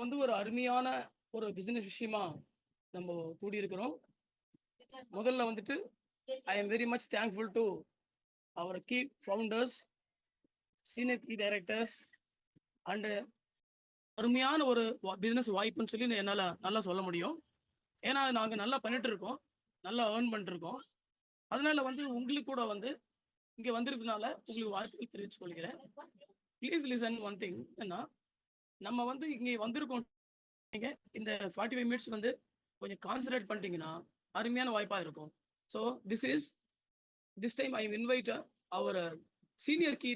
வந்து ஒரு அருமையான ஒரு பிசினஸ் விஷயமா நம்ம கூடியிருக்கிறோம். முதல்ல வந்துட்டு I am very much thankful to our key founders, senior key directors and அருமையான ஒரு பிசினஸ் வாய்ப்புன்னு சொல்லி என்னால் நல்லா சொல்ல முடியும். ஏன்னா நாங்கள் நல்லா பண்ணிட்டு இருக்கோம், நல்லா ஏர்ன் பண்ணிட்டு இருக்கோம். அதனால வந்து உங்களுக்கு கூட வந்து இங்கே வந்திருக்கனால உங்களுக்கு வாழ்த்துக்கள் தெரிவித்துக் கொள்கிறேன். Please listen one thing. ஏன்னா நம்ம வந்து இங்கே வந்திருக்கோம், நீங்க இந்த 45 மினிட்ஸ் வந்து கொஞ்சம் கான்சன்ட்ரேட் பண்ணிட்டீங்கன்னா அருமையான வாய்ப்பா இருக்கும். So this time I invite our senior key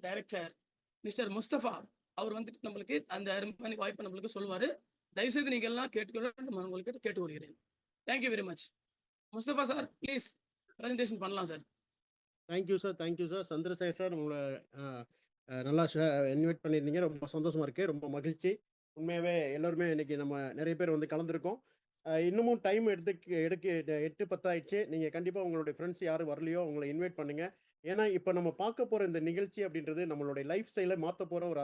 director mister Mustafa. அவர் வந்துட்டு நம்மளுக்கு அந்த அருமையான வாய்ப்பை நம்மளுக்கு சொல்லுவாரு. தயவுசெய்து நீங்க எல்லாம் கேட்டுக்கொள்ள நம்ம உங்களுக்கு கேட்டு வருகிறேன். Thank you very much. Mustafa sir, please presentation பண்ணலாம் சார். Thank you sir. சந்திரசேகர் சார், உங்களை நல்லா இன்வைட் பண்ணியிருந்தீங்க. ரொம்ப சந்தோஷமா இருக்கு, ரொம்ப மகிழ்ச்சி. உண்மையாகவே எல்லோருமே இன்னைக்கு நம்ம நிறைய பேர் வந்து கலந்துருக்கோம். இன்னமும் டைம் எடுக்க 8:10 ஆயிடுச்சு. நீங்கள் கண்டிப்பாக உங்களுடைய ஃப்ரெண்ட்ஸ் யாரும் வரலையோ உங்களை இன்வைட் பண்ணுங்க. ஏன்னா இப்போ நம்ம பார்க்க போகிற இந்த நிகழ்ச்சி அப்படின்றது நம்மளுடைய லைஃப் ஸ்டைலை மாற்ற போகிற ஒரு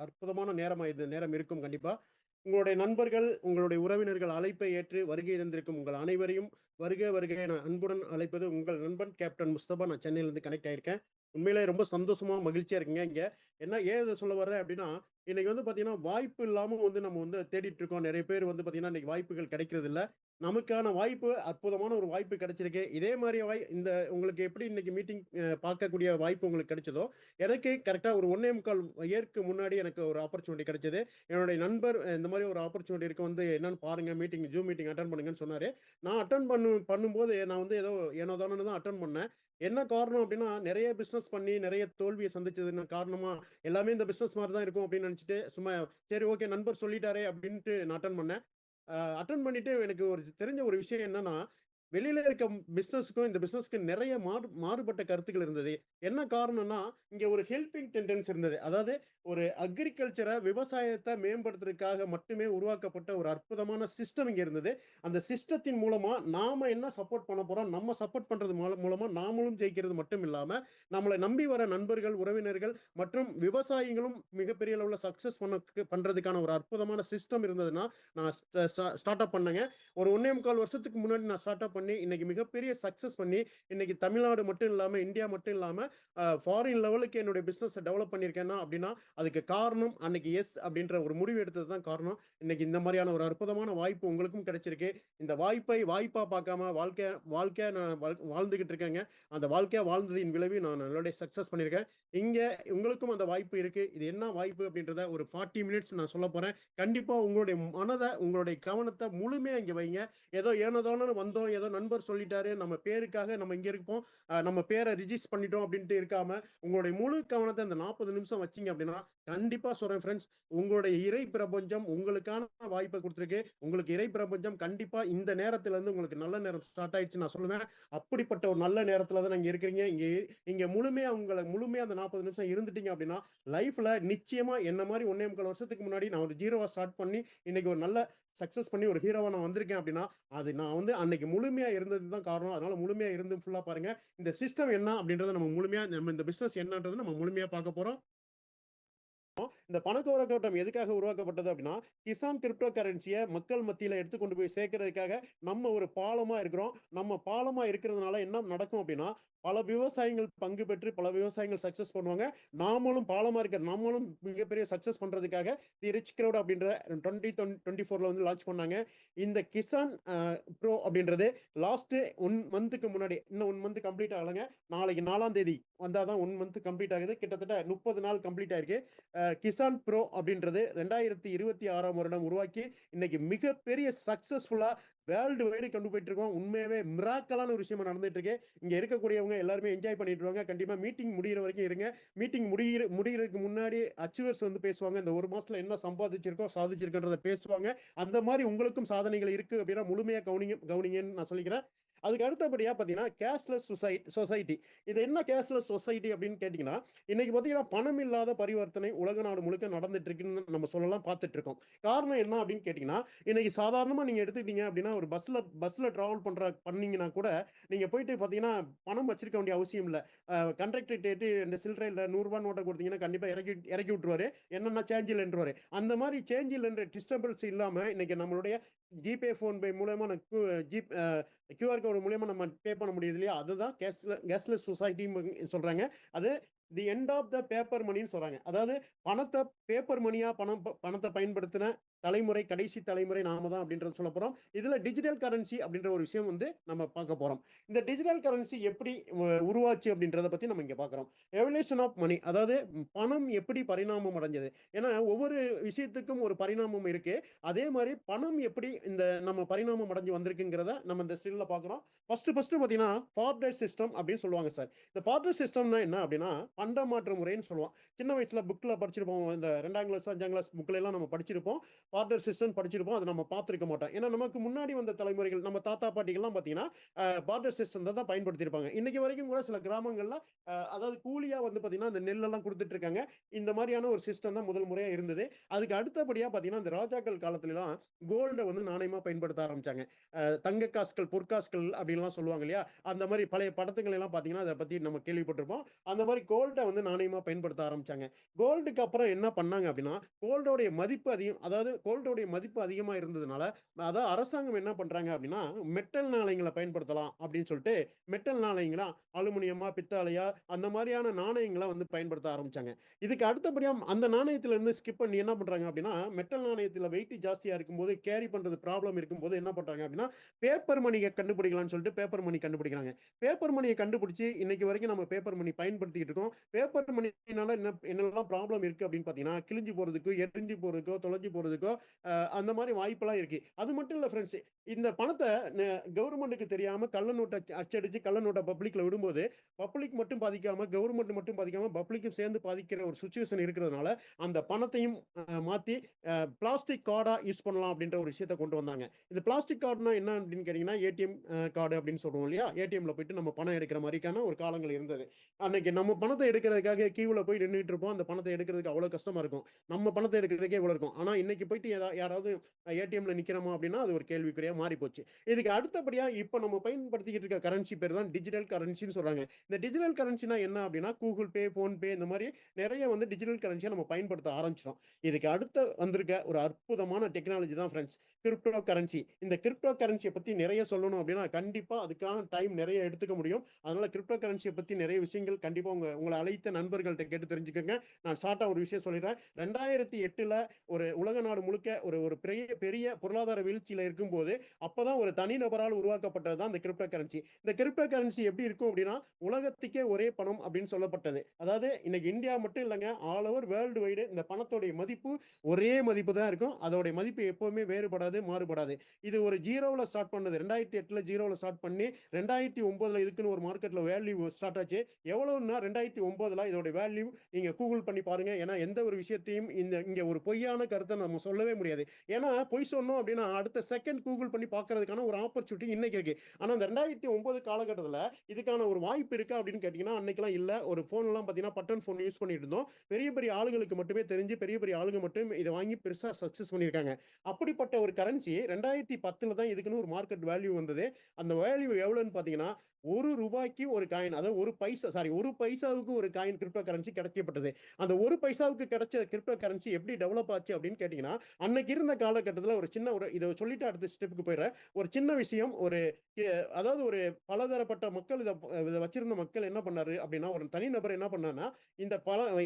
அற்புதமான நேரமாக இந்த நேரம் இருக்கும். கண்டிப்பாக உங்களுடைய நண்பர்கள், உங்களுடைய உறவினர்கள் அழைப்பை ஏற்று வருகை தந்திருக்கும் உங்கள் அனைவரையும் வருக வருக என அன்புடன் அழைப்பது உங்கள் நண்பன் கேப்டன் முஸ்தபா. நான் சென்னையிலேருந்து கனெக்ட் ஆயிருக்கேன். உண்மையிலே ரொம்ப சந்தோஷமா மகிழ்ச்சியா இருக்குங்க. இங்கே என்ன ஏன் இதை சொல்ல வர்றேன் அப்படின்னா, இன்னைக்கு வந்து பார்த்தீங்கன்னா வாய்ப்பு இல்லாமல் வந்து நம்ம வந்து தேடிட்டு இருக்கோம். நிறைய பேர் வந்து பார்த்தீங்கன்னா இன்னைக்கு வாய்ப்புகள் கிடைக்கிறது இல்லை. நமக்கான வாய்ப்பு, அற்புதமான ஒரு வாய்ப்பு கிடைச்சிருக்கு. இதே மாதிரி இந்த உங்களுக்கு எப்படி இன்னைக்கு மீட்டிங் பார்க்கக்கூடிய வாய்ப்பு உங்களுக்கு கிடைச்சதோ, எனக்கு கரெக்டாக ஒரு 1.25 இயருக்கு முன்னாடி எனக்கு ஒரு ஆப்பர்ச்சுனிட்டி கிடைச்சது. என்னுடைய நண்பர் இந்த மாதிரி ஒரு ஆப்பர்ச்சுனிட்டி இருக்கு, வந்து என்னன்னு பாருங்க, ஜூம் மீட்டிங் அட்டன் பண்ணுங்கன்னு சொன்னாரு. நான் அட்டன் பண்ணும்போது நான் வந்து ஏதோ ஏனோ தானோன்னு தான் அட்டன் பண்ணேன். என்ன காரணம் அப்படின்னா, நிறைய பிஸ்னஸ் பண்ணி நிறைய தோல்வியை சந்திச்சதுன்னு காரணமா எல்லாமே இந்த பிஸ்னஸ் மாதிரி தான் இருக்கும் அப்படின்னு நினச்சிட்டு சும்மா சரி ஓகே நண்பர் சொல்லிட்டாரே அப்படின்ட்டு நான் அட்டன் பண்ணேன். அட்டன் பண்ணிட்டு எனக்கு தெரிஞ்ச ஒரு விஷயம் என்னன்னா, வெளியில இருக்க பிசினஸ்க்கும் இந்த பிசினஸ்க்கு நிறைய மாறுபட்ட கருத்துக்கள் இருந்தது. என்ன காரணம்னா, இங்க ஒரு ஹெல்பிங் டெண்டன்சி இருந்தது. அதாவது ஒரு விவசாயத்தை மேம்படுத்துறதுக்காக மட்டுமே உருவாக்கப்பட்ட ஒரு அற்புதமான சிஸ்டம் இங்க இருந்தது. அந்த சிஸ்டத்தின் மூலமா நாம என்ன சப்போர்ட் பண்ண போறோம், நம்ம சப்போர்ட் பண்றது மூலமா நாமளும் ஜெயிக்கிறது மட்டும் இல்லாம, நம்மளை நம்பி வர நண்பர்கள், உறவினர்கள் மற்றும் விவசாயிகளும் மிகப்பெரிய அளவுல சக்சஸ் பண்றதுக்கான ஒரு அற்புதமான சிஸ்டம் இருந்ததுன்னா, நான் ஸ்டார்ட் அப் பண்ணேங்க. ஒரு 1.25 வருஷத்துக்கு முன்னாடி நான் ஸ்டார்ட் அப் பண்ணி இன்னைக்கு மிகப்பெரிய சக்சஸ் பண்ணி இன்னைக்கு தமிழ்நாடு மட்டும் இல்லாம, இந்தியா மட்டும் இல்லாம ஃபாரின் லெவலுக்கு என்னுடைய பிசினஸ் டெவலப் பண்ணியிருக்கேன்னா அப்படின்னா, அதுக்கு காரணம் அன்னைக்கு எஸ் அப்படின்ற ஒரு முடிவு எடுத்தது தான் காரணம். இன்னைக்கு இந்த மாதிரியான ஒரு அற்புதமான வாய்ப்பு உங்களுக்கும் கிடைச்சிருக்கு. இந்த வாய்ப்பை வாய்ப்பா பார்க்காம வாழ்க்கையா நான் வாழ்ந்துகிட்டு இருக்கேங்க. அந்த வாழ்க்கையா வாழ்ந்ததின் விளைவு நான் நல்லபடியா சக்சஸ் பண்ணியிருக்கேன். இங்க உங்களுக்கும் அந்த வாய்ப்பு இருக்கு. இது என்ன வாய்ப்பு அப்படின்றத ஒரு 40 மினிட்ஸ் நான் சொல்ல போறேன். கண்டிப்பா உங்களுடைய மனதை, உங்களுடைய கவனத்தை முழுமையா இங்க வைங்க. ஏதோ ஏனோதானோன்னு வந்தோம், ஏதோ நண்பர் சொல்லிட்டாரு, நம்ம பேருக்காக நம்ம இங்க இருப்போம், நம்ம பேரை ரிஜிஸ்டர் பண்ணிட்டோம் அப்படின்ட்டு இருக்காம, உங்களுடைய முழு கவனத்தை அந்த 40 நிமிஷம் வச்சீங்க அப்படின்னா, கண்டிப்பா சொல்றேன் ஃப்ரெண்ட்ஸ், உங்களுடைய இறை பிரபஞ்சம் உங்களுக்கான வாய்ப்பை கொடுத்துருக்கு. உங்களுக்கு இறை பிரபஞ்சம் கண்டிப்பா இந்த நேரத்துல இருந்து உங்களுக்கு நல்ல நேரம் ஸ்டார்ட் ஆயிடுச்சு நான் சொல்லுவேன். அப்படிப்பட்ட ஒரு நல்ல நேரத்துல தான் நீங்க இருக்கிறீங்க. இங்க முழுமையா அந்த 40 நிமிஷம் இருந்துட்டீங்க அப்படின்னா, லைஃப்ல நிச்சயமா என்ன மாதிரி 1.25 வருஷத்துக்கு முன்னாடி நான் ஒரு ஜீரோவா ஸ்டார்ட் பண்ணி இன்னைக்கு ஒரு நல்ல சக்சஸ் பண்ணி ஒரு ஹீரோவா நான் வந்திருக்கேன் அப்படின்னா, அது நான் வந்து அன்னைக்கு முழுமையா இருந்தது தான் காரணம். அதனால முழுமையா இருந்து ஃபுல்லா பாருங்க. இந்த சிஸ்டம் என்ன அப்படின்றத நம்ம இந்த பிசினஸ் என்னன்றதை நம்ம முழுமையா பார்க்க போறோம். இந்த பணக்கோர கூட்டம் எதுக்காக உருவாக்கப்பட்டது அப்படின்னா, கிசான் கிரிப்டோ கரன்சியை மக்கள் மத்தியில எடுத்து கொண்டு போய் சேர்க்கறதுக்காக நம்ம ஒரு பாலமா இருக்கிறோம். நம்ம பாலமா இருக்கிறதுனால என்ன நடக்கும் அப்படின்னா, பல விவசாயிகள் பங்கு பெற்று பல விவசாயிகள் சக்சஸ் பண்ணுவாங்க. நாமளும் மிகப்பெரிய சக்சஸ் பண்றதுக்காக தி ரிச் கிரவுட் அப்படின்ற 2024 வந்து லான்ச் பண்ணாங்க. இந்த கிசான் ப்ரோ அப்படின்றது லாஸ்ட் 1 மந்த்துக்கு முன்னாடி, இன்னும் 1 மந்த் கம்ப்ளீட் ஆகலைங்க. நாளைக்கு 4ஆம் தேதி வந்தாதான் 1 மந்த் கம்ப்ளீட் ஆகுது. கிட்டத்தட்ட 30 நாள் கம்ப்ளீட் ஆயிருக்கு. கிசான் ப்ரோ அப்படின்றது 2026ஆம் வருடம் உருவாக்கி இன்னைக்கு மிகப்பெரிய சக்சஸ்ஃபுல்லா வேர்ல்டு வைடு கொண்டு போயிட்டு இருக்கோம். உண்மையாவே மிராக்கலான ஒரு விஷயமா நடந்துட்டு இருக்கு. இங்க இருக்கக்கூடியவங்க எல்லாருமே என்ஜாய் பண்ணிட்டு இருக்காங்க. கண்டிப்பா மீட்டிங் முடிகிற வரைக்கும் இருங்க. மீட்டிங் முடிகிறதுக்கு முன்னாடி அச்சுவர்ஸ் வந்து பேசுவாங்க. இந்த ஒரு மாசத்துல என்ன சாதிச்சிருக்கோன்றத பேசுவாங்க. அந்த மாதிரி உங்களுக்கும் சாதனைகள் இருக்கு அப்படின்னா முழுமையா கவனிங்கன்னு நான் சொல்லிக்கிறேன். அதுக்கு அடுத்தபடியா பார்த்தீங்கன்னா கேஷ்லெஸ் சொசைட்டி. இது என்ன கேஷ்லெஸ் சொசைட்டி அப்படின்னு கேட்டிங்கன்னா, இன்னைக்கு பார்த்தீங்கன்னா பணம் இல்லாத பரிவர்த்தனை உலக நாடு முழுக்க நடந்துட்டு இருக்குன்னு நம்ம சொல்லலாம், பார்த்துட்டு இருக்கோம். காரணம் என்ன அப்படின்னு கேட்டிங்கன்னா, இன்னைக்கு சாதாரணமா நீங்க எடுத்துக்கிட்டீங்க அப்படின்னா, ஒரு பஸ்ல டிராவல் பண்ணீங்கன்னா கூட, நீங்க போயிட்டு பார்த்தீங்கன்னா, பணம் வச்சிருக்க வேண்டிய அவசியம் இல்ல. கண்டக்டர் கேட்டு இந்த சில்லறை இல்ல ரூ. 100 நோட்ட குடுத்தீங்கன்னா, கண்டிப்பா இறக்கி இறக்கி விட்டுருவாரு. என்னன்னா சேஞ்ச் இல்லன்றுவாரு. அந்த மாரி சேஞ்ச் இல்லன்ற டிஸ்டர்பன்ஸ் இல்லாம, இன்னைக்கு நம்மளுடைய ஜிபே, ஃபோன்பே மூலமா நான் கியூஆர் கோடு மூலியமா நம்ம பே பண்ண முடியுது இல்லையா? அதுதான் கேஷ்லெஸ் சொசைட்டின்னு சொல்றாங்க. அது the end of the paper மணின்னு சொல்றாங்க. அதாவது பணத்த பேப்பர் மணியா பணத்த பயன்படுத்தின தலைமுறை, கடைசி தலைமுறை நாம தான் அப்படின்றத சொல்லப் போறோம். இதுல டிஜிட்டல் கரன்சி அப்படின்ற ஒரு விஷயம் வந்து நம்ம பார்க்க போறோம். இந்த டிஜிட்டல் கரன்சி எப்படி உருவாச்சு அப்படின்றத பத்தி நம்ம இங்க பார்க்கிறோம். எவல்யூஷன் ஆஃப் மணி, அதாவது பணம் எப்படி பரிணாமம் அடைஞ்சது. ஏன்னா ஒவ்வொரு விஷயத்துக்கும் ஒரு பரிணாமம் இருக்கு. அதே மாதிரி பணம் எப்படி இந்த நம்ம பரிணாமம் அடைஞ்சு வந்திருக்குங்கிறத நம்ம இந்த ஸ்டில்ல பார்க்கிறோம். ஃபர்ஸ்ட் பார்த்தீங்கன்னா பார்ட்டர் சிஸ்டம் அப்படின்னு சொல்லுவாங்க சார். இந்த பார்ட்டர் சிஸ்டம்னா என்ன அப்படின்னா பண்டமாற்று முறைன்னு சொல்லுவோம். சின்ன வயசுல புக்ல படிச்சிருப்போம். இந்த 2ஆம் கிளாஸ் 5ஆம் கிளாஸ் புக்ல எல்லாம் நம்ம படிச்சிருப்போம். பார்ட்டர் சிஸ்டம் படிச்சிருப்போம். அதை நம்ம பார்த்திருக்க மாட்டோம். ஏன்னா நமக்கு முன்னாடி வந்த தலைமுறைகள், நம்ம தாத்தா பாட்டிகள்லாம் பார்த்தீங்கன்னா பார்ட்டர் சிஸ்டம் தான் பயன்படுத்தியிருப்பாங்க. இன்னைக்கு வரைக்கும் கூட சில கிராமங்கள்ல அதாவது கூலியா வந்து பார்த்தீங்கன்னா அந்த நெல்லெல்லாம் கொடுத்துட்டு இருக்காங்க. இந்த மாதிரியான ஒரு சிஸ்டம் தான் முதல் முறையா இருந்தது. அதுக்கு அடுத்தபடியா பார்த்தீங்கன்னா இந்த ராஜாக்கள் காலத்துலலாம் கோல்ட வந்து நாணயமா பயன்படுத்த ஆரம்பிச்சாங்க. தங்க காசுகள், பொற்காசுகள் அப்படின்லாம் சொல்லுவாங்க இல்லையா? அந்த மாதிரி பழைய படத்துங்களை எல்லாம் பார்த்தீங்கன்னா அதை பத்தி நம்ம கேள்விப்பட்டிருப்போம். அந்த மாதிரி கோல்ட வந்து நாணயமா பயன்படுத்த ஆரம்பிச்சாங்க. கோல்டுக்கு அப்புறம் என்ன பண்ணாங்க அப்படின்னா, கோல்டோடைய மதிப்பு அதிகம், அதாவது கோல்டோடைய மதிப்பு அதிகமா இருந்ததுனால, அதாவது அரசாங்கம் என்ன பண்றாங்க அப்படின்னா, மெட்டல் நாணயங்கள பயன்படுத்தலாம் அப்படின்னு சொல்லிட்டு, மெட்டல் நாணயங்களா அலுமினியமா, பித்தளையா அந்த மாதிரியான நாணயங்கள வந்து பயன்படுத்த ஆரம்பிச்சாங்க. இதுக்கு அடுத்தபடியா அந்த நாணயத்துல இருந்து ஸ்கிப் பண்ணி என்ன பண்றாங்க அப்படின்னா, மெட்டல் நாணயத்துல வெயிட் ஜாஸ்தியா இருக்கும்போது, கேரி பண்றது ப்ராப்ளம் இருக்கும்போது என்ன பண்றாங்க அப்படின்னா, பேப்பர் மணிய கண்டுபிடிக்கலாம்னு சொல்லிட்டு பேப்பர் மணி கண்டுபிடிக்கிறாங்க. பேப்பர் மணிய கண்டுபிடிச்சு இன்னைக்கு வரைக்கும் நம்ம பேப்பர் மணி பயன்படுத்திட்டு இருக்கோம். பேப்பர் மணினால என்னெல்லாம் ப்ராப்ளம் இருக்கு அப்படின்னு பார்த்தீங்கன்னா, கிழிஞ்சு போறதுக்கோ, எரிஞ்சு போறதுக்கோ, தொலைஞ்சு போறதுக்கோ அந்த மாதிரி வாய்ப்பெல்லாம் இருக்கு. அது மட்டும் இல்ல ஃப்ரெண்ட்ஸ், இந்த பணத்த கவர்மெண்ட்டுக்கு தெரியாம கள்ள நோட்ட அச்சடிச்சு கள்ள நோட்ட பப்ளிக்ல விடும்போது, பப்ளிக் மட்டும் பாதிக்காம, கவர்மெண்ட் மட்டும் பாதிக்காம, பப்ளிக்கும் சேர்ந்து பாதிக்கிற ஒரு சிச்சுவேஷன் இருக்கிறதுனால, அந்த பணத்தையும் மாத்தி பிளாஸ்டிக் கார்டா யூஸ் பண்ணலாம் அப்படின்ற ஒரு விஷயத்த கொண்டு வந்தாங்க. இந்த பிளாஸ்டிக் கார்டுனா என்ன அப்படின்னு கேட்டீங்கன்னா, ஏடிஎம் கார்டு அப்படின்னு சொல்றோம் இல்லையா? ஏடிஎம்ல போயிட்டு நம்ம பணம் எடுக்கிற மாரிக்கான ஒரு காலங்கள் இருந்தது. அன்னைக்கு நம்ம பணத்த எடுக்கிறதுக்காக கியூல போய் நின்னுட்டு இருப்போம். அந்த பணத்த எடுக்கிறதுக்கு அவ்வளோ கஷ்டமா இருக்கும். நம்ம பணத்த எடுக்கிறதுக்கே இவ்வளோ இருக்கும். ஆனா இன்னைக்கு போயிட்டு யாராவது ஏடிஎம்ல நிக்கிறோமா அப்படின்னா, அது ஒரு கேள்விக்குறியா மாறி போச்சு. இதுக்கு அடுத்தபடியா இப்ப நம்ம பயன்படுத்திக்கிட்டு இருக்க கரன்சி பேர் தான் டிஜிட்டல் கரன்சின்னு சொல்றாங்க. இந்த டிஜிட்டல் கரன்சினா என்ன அப்படின்னா, கூகுள் பே, ஃபோன்பே இந்த மாரி நெறைய வந்து டிஜிட்டல் கரன்சிய நம்ம பயன்படுத்த ஆரம்பிச்சுட்டோம். இதுக்கு அடுத்து வந்திருக்க ஒரு அற்புதமான டெக்னாலஜி தான் ஃபிரெண்ட்ஸ், கிரிப்டோ கரன்சி. இந்த கிரிப்டோ கரன்சிய பத்தி நெறைய சொல்லணும் அப்படின்னா, கண்டிப்பா அதுக்கான டைம் நெறைய எடுத்துக்க முடியும். அதனால கிரிப்டோ கரன்சிய பத்தி நெறைய விஷயங்கள் கண்டிப்பா உங்கள அழைத்த நண்பர்கள்ட்ட கேட்டு தெரிஞ்சுக்கங்க. நான் ஷார்ட்டா ஒரு விஷயம் சொல்லிடுறேன். 2008ல ஒரு உலக நாடு முழுக்க ஒரு ஒரு பெரிய பெரிய பொருளாதார வீழ்ச்சியில இருக்கும்போது, அப்பதான் ஒரு தனிநபரால் உருவாக்கப்பட்டது தான் இந்த கிரிப்டோ கரன்சி. இந்த கிரிப்டோ கரன்சி எப்படி இருக்கும் அப்படின்னா, உலகத்துக்கே ஒரே பணம் அப்படின்னு சொல்லப்பட்டது. அதாவது இன்னைக்கு இந்தியா மட்டும் இல்லங்க, ஆல் ஓவர் வேர்ல்டு வைடு இந்த பணத்தோடைய மதிப்பு ஒரே மதிப்பு தான் இருக்கும். அதோடைய மதிப்பு எப்பவுமே வேறுபடாது, மாறுபடாது. இது ஒரு 0ல ஸ்டார்ட் பண்ணது. 2008ல 0ல ஸ்டார்ட் பண்ணி 2009ல இதுக்குன்னு ஒரு மார்க்கெட்ல வேல்யூ ஸ்டார்ட் ஆச்சு. எவ்வளவுன்னா 2009ல இதோட வேல்யூ நீங்க கூகுள் பண்ணி பாருங்க. ஏன்னா எந்த ஒரு விஷயத்தையும் இங்க ஒரு பொய்யான கருத்தை நம்ம சொல்லவே முடியாது. ஏன்னா பொய் சொன்னோம் அப்படின்னா அடுத்த செகண்ட் கூகுள் பண்ணி பார்க்கறதுக்கான ஒரு ஆப்பர்ச்சுனிட்டி இன்னைக்கு இருக்கு. ஆனா அந்த 2009 காலகட்டத்துல இதுக்கான ஒரு வாய்ப்பு இருக்கா அப்படின்னு கேட்டீங்கன்னா அன்னைக்கெல்லாம் இல்ல. ஒரு போன் எல்லாம் பாத்தீங்கன்னா பட்டன் போன் யூஸ் பண்ணிட்டு இருந்தோம். பெரிய பெரிய ஆளுங்களுக்கு மட்டுமே தெரிஞ்சு பெரிய பெரிய ஆளுங்க மட்டும் இதை வாங்கி பெருசா சக்சஸ் பண்ணியிருக்காங்க. அப்படிப்பட்ட ஒரு கரன்சி 2010ல தான் இதுக்குன்னு ஒரு மார்க்கெட் வேல்யூ வந்தது. அந்த வேல்யூ எவ்வளவுன்னு பாத்தீங்கன்னா ரூ. 1க்கு ஒரு காயின், அதாவது 1 பைசா, சாரி 1 பைசாவுக்கு ஒரு காயின் கிரிப்டோ கரன்சி கிடைக்கப்பட்டது. அந்த 1 பைசாவுக்கு கிடைச்ச கிரிப்டோ கரன்சி எப்படி டெவலப் ஆச்சு அப்படின்னு கேட்டீங்கன்னா, அன்னைக்கு இருந்த காலகட்டத்துல ஒரு சின்ன ஒரு இத சொல்லிட்டு அடுத்த ஸ்டெப்புக்கு போயிடுறேன். ஒரு சின்ன விஷயம், அதாவது ஒரு பலதரப்பட்ட மக்கள் இத வச்சிருந்த மக்கள் என்ன பண்ணாரு அப்படின்னா, ஒரு தனிநபர் என்ன பண்ணாருன்னா, இந்த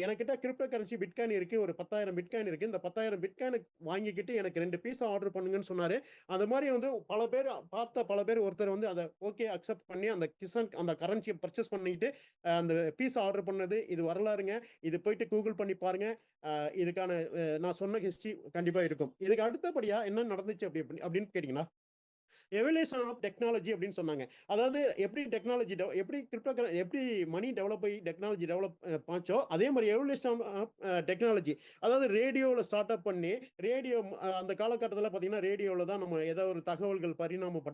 எனக்கிட்ட கிரிப்டோ கரன்சி பிட்காயின் இருக்கு. ஒரு 10,000 பிட்காயின் இருக்கு. இந்த 10,000 பிட்காயின் வாங்கிக்கிட்டு எனக்கு 2 பீஸா ஆர்டர் பண்ணுங்கன்னு சொன்னாரு. அது மாரி வந்து பல பேர் ஒருத்தர் வந்து அத ஓகே அக்செப்ட் பண்ணி அந்த கரன்சிய பர்ச்சேஸ் பண்ணிட்டு அந்த பீஸா ஆர்டர் பண்ணது இது வரலாறுங்க. இது போயிட்டு கூகுள் பண்ணி பாருங்க. இதுக்கான நான் சொன்ன ஹிஸ்டரி கண்டிப்பா இருக்கும். இதுக்கு அடுத்தபடியா என்ன நடந்துச்சு அப்படின்னு கேட்டீங்கன்னா, எவல்யூஷன் ஆஃப் டெக்னாலஜி அப்படின்னு சொன்னாங்க. அதாவது எப்படி டெக்னாலஜி எப்படி எப்படி மணி டெவலப் ஆகி டெக்னாலஜி டெவலப் ஆச்சோ அதே மாதிரி எவல்யூஷன் ஆஃப் டெக்னாலஜி. அதாவது ரேடியோவில் ஸ்டார்ட் அப் பண்ணி ரேடியோ அந்த காலகட்டத்தில் பார்த்தீங்கன்னா ரேடியோவில் தான் நம்ம ஏதோ ஒரு தகவல்கள் பரிணாமம்